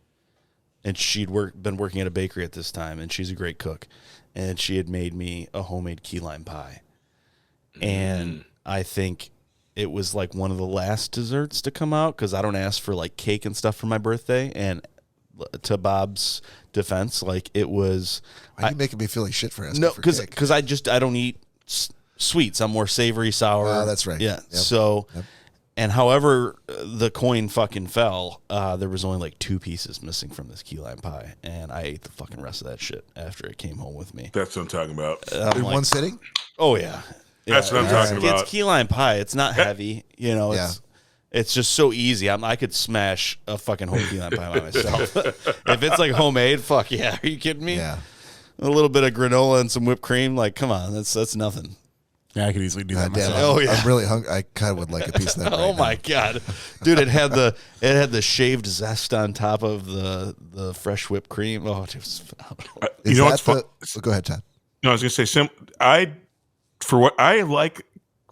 S4: and she'd been working at a bakery at this time, and she's a great cook, and she had made me a homemade key lime pie. And I think it was like one of the last desserts to come out because I don't ask for like cake and stuff for my birthday. And to Bob's defense, like it was.
S1: Why are you making me feel like shit for asking
S4: No,
S1: for cake?
S4: because I don't eat sweets. I'm more savory, sour.
S1: Oh, that's right.
S4: Yeah.
S1: Yep.
S4: So,
S1: Yep.
S4: And however the coin fucking fell, there was only like 2 pieces missing from this key lime pie, and I ate the fucking rest of that shit after it came home with me.
S3: That's what I'm talking about.
S4: I'm
S1: In
S4: like,
S1: one sitting?
S4: oh yeah.
S3: That's what I'm talking about.
S4: It's key lime pie. It's not heavy. It's just so easy. I could smash a fucking whole key lime pie by myself. If it's like homemade, fuck yeah. Are you kidding me?
S1: Yeah.
S4: A little bit of granola and some whipped cream. Like, come on. That's nothing.
S2: Yeah, I could easily do that
S1: Damn,
S2: myself.
S4: Oh, yeah.
S1: I'm really hungry. I kind of would like a piece of that.
S4: Oh
S1: right
S4: my
S1: now.
S4: god, dude! It had the shaved zest on top of the fresh whipped cream. Oh, it was phenomenal.
S1: Is
S3: You know
S1: that
S3: what's fun?
S1: Go ahead, Todd.
S3: No, I was going to say, for what I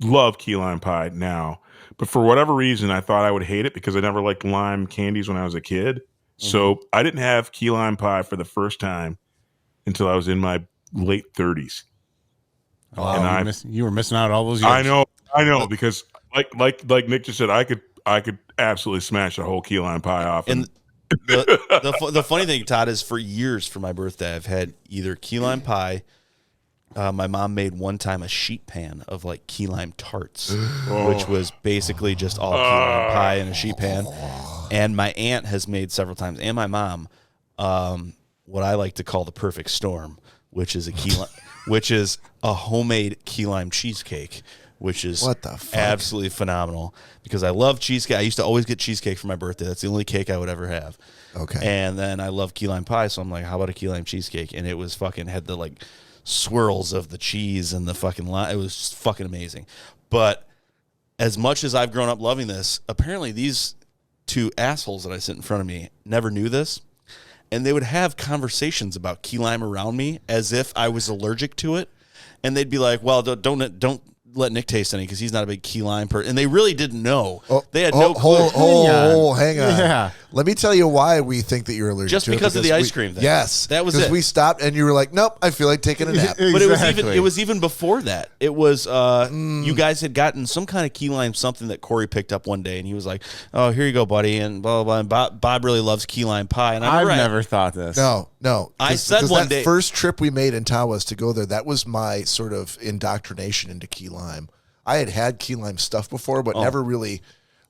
S3: love key lime pie now, but for whatever reason, I thought I would hate it because I never liked lime candies when I was a kid. So I didn't have key lime pie for the first time until I was in my late 30s.
S2: Oh,
S3: And
S2: you were missing out all those years.
S3: I know, because like Nick just said, I could absolutely smash a whole key lime pie off.
S4: And the funny thing, Todd, is for years for my birthday, I've had either key lime pie. My mom made one time a sheet pan of like key lime tarts, which was basically just all key lime pie in a sheet pan. And my aunt has made several times, and my mom, what I like to call the perfect storm, which is a homemade key lime cheesecake, which is
S1: What the fuck?
S4: absolutely phenomenal because I love cheesecake. I used to always get cheesecake for my birthday. That's the only cake I would ever have.
S1: Okay.
S4: And then I love key lime pie, so I'm like, how about a key lime cheesecake? And it was had the like swirls of the cheese and the fucking lime. It was just fucking amazing. But as much as I've grown up loving this, apparently these 2 assholes that I sit in front of me never knew this. And they would have conversations about key lime around me as if I was allergic to it. And they'd be like, well, don't let Nick taste any because he's not a big key lime person. And they really didn't know. They had no clue.
S1: Hang on.
S2: Yeah.
S1: Let me tell you why we think that you're allergic
S4: Just
S1: to it.
S4: because of the ice cream thing.
S1: Yes.
S4: That was
S1: Because
S4: it.
S1: we stopped and you were like, nope, I feel like taking a nap.
S4: But
S2: Exactly.
S4: it was even before that. It was you guys had gotten some kind of key lime something that Cory picked up one day, and he was like, "Oh, here you go, buddy," and blah blah blah. And Bob really loves key lime pie, and
S2: I've never thought this.
S1: No.
S4: I said one
S1: that
S4: day-
S1: first trip we made in Tawas to go there, that was my sort of indoctrination into key lime. I had key lime stuff before, but never really,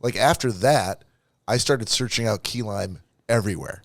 S1: like after that, I started searching out key lime everywhere.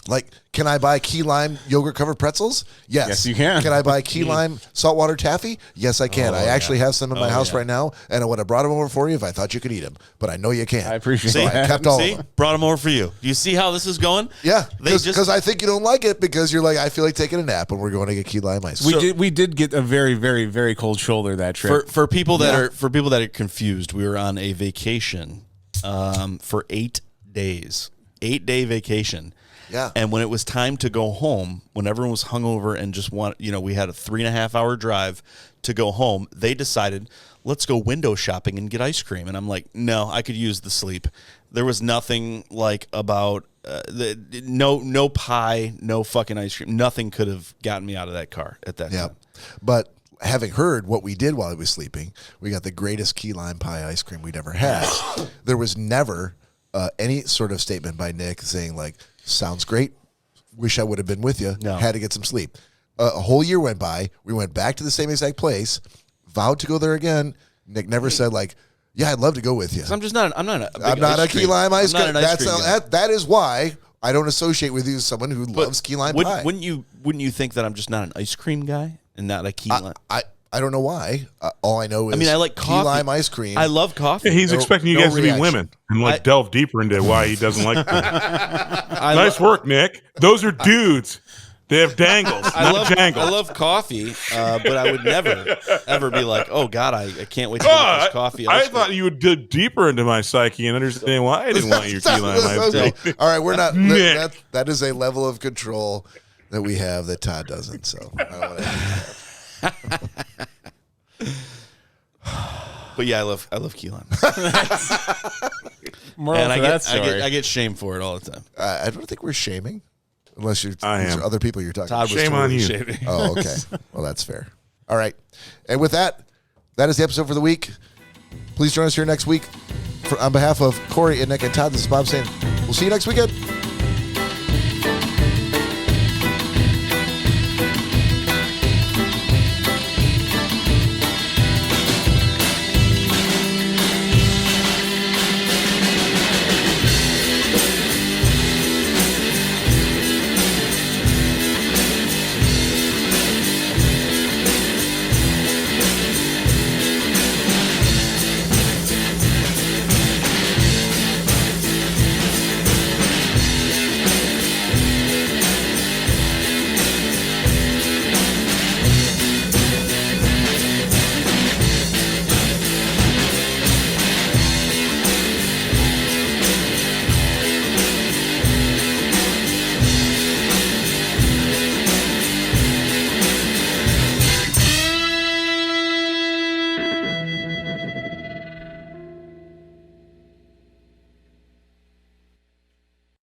S1: Like, can I buy key lime yogurt covered pretzels? Yes.
S2: Yes, you can.
S1: Can I buy key lime saltwater taffy? Yes, I can. I actually have some in my house right now, and I would have brought them over for you if I thought you could eat them. But I know you can't.
S2: I appreciate
S1: So I
S2: that.
S1: kept all of
S4: See,
S1: them.
S4: brought them over for you. Do you see how this is going?
S1: Yeah,
S4: They
S1: because I think you don't like it because you're like, I feel like taking a nap and we're going to get key lime ice.
S2: We did get a very, very, very cold shoulder that trip.
S4: For people that are confused, we were on a vacation for 8 days, 8-day vacation.
S1: Yeah.
S4: And when it was time to go home, when everyone was hungover and just we had a 3.5 hour drive to go home, they decided, let's go window shopping and get ice cream. And I'm like, no, I could use the sleep. There was nothing like about no pie, no fucking ice cream. Nothing could have gotten me out of that car at that
S1: Yeah.
S4: time.
S1: But having heard what we did while he was sleeping, we got the greatest key lime pie ice cream we'd ever had. There was never any sort of statement by Nick saying like, sounds great. Wish I would have been with you.
S4: No.
S1: Had to get some sleep. A whole year went by. We went back to the same exact place, vowed to go there again. Nick never said like, yeah, I'd love to go with you.
S4: I'm just not. I'm not a.
S1: I'm not a key lime ice cream.
S4: Guy.
S1: That is why I don't associate with you as someone who loves key lime pie.
S4: Wouldn't you think that I'm just not an ice cream guy and not a key lime?
S1: I don't know why. All I know is
S4: I like
S1: key
S4: coffee.
S1: lime ice cream.
S4: I love coffee.
S3: He's expecting you guys to be
S1: reaction.
S3: women and delve deeper into why he doesn't like them.
S4: I
S3: Nice work, Nick. Those are dudes. They have dangles, not jangles.
S4: I love coffee, but I would never, ever be like, oh, God, I can't wait to drink this coffee.
S3: I thought you would dig deeper into my psyche and understand why I didn't want your key lime ice cream.
S1: All right, we're not.
S3: Nick.
S1: That is a level of control that we have that Todd doesn't. So I don't want to.
S4: But yeah, I love key lime.
S2: Moral
S4: And
S2: to that story.
S4: I get shamed for it all the time.
S1: I don't think we're shaming, unless you're
S3: I am.
S1: other people you're talking.
S4: Todd
S1: about.
S4: was
S3: Shame on
S4: totally
S3: you.
S4: shaming.
S1: Oh, okay. Well, that's fair. All right, and with that, that is the episode for the week. Please join us here next week. On behalf of Cory and Nick and Todd, this is Bob saying we'll see you next weekend.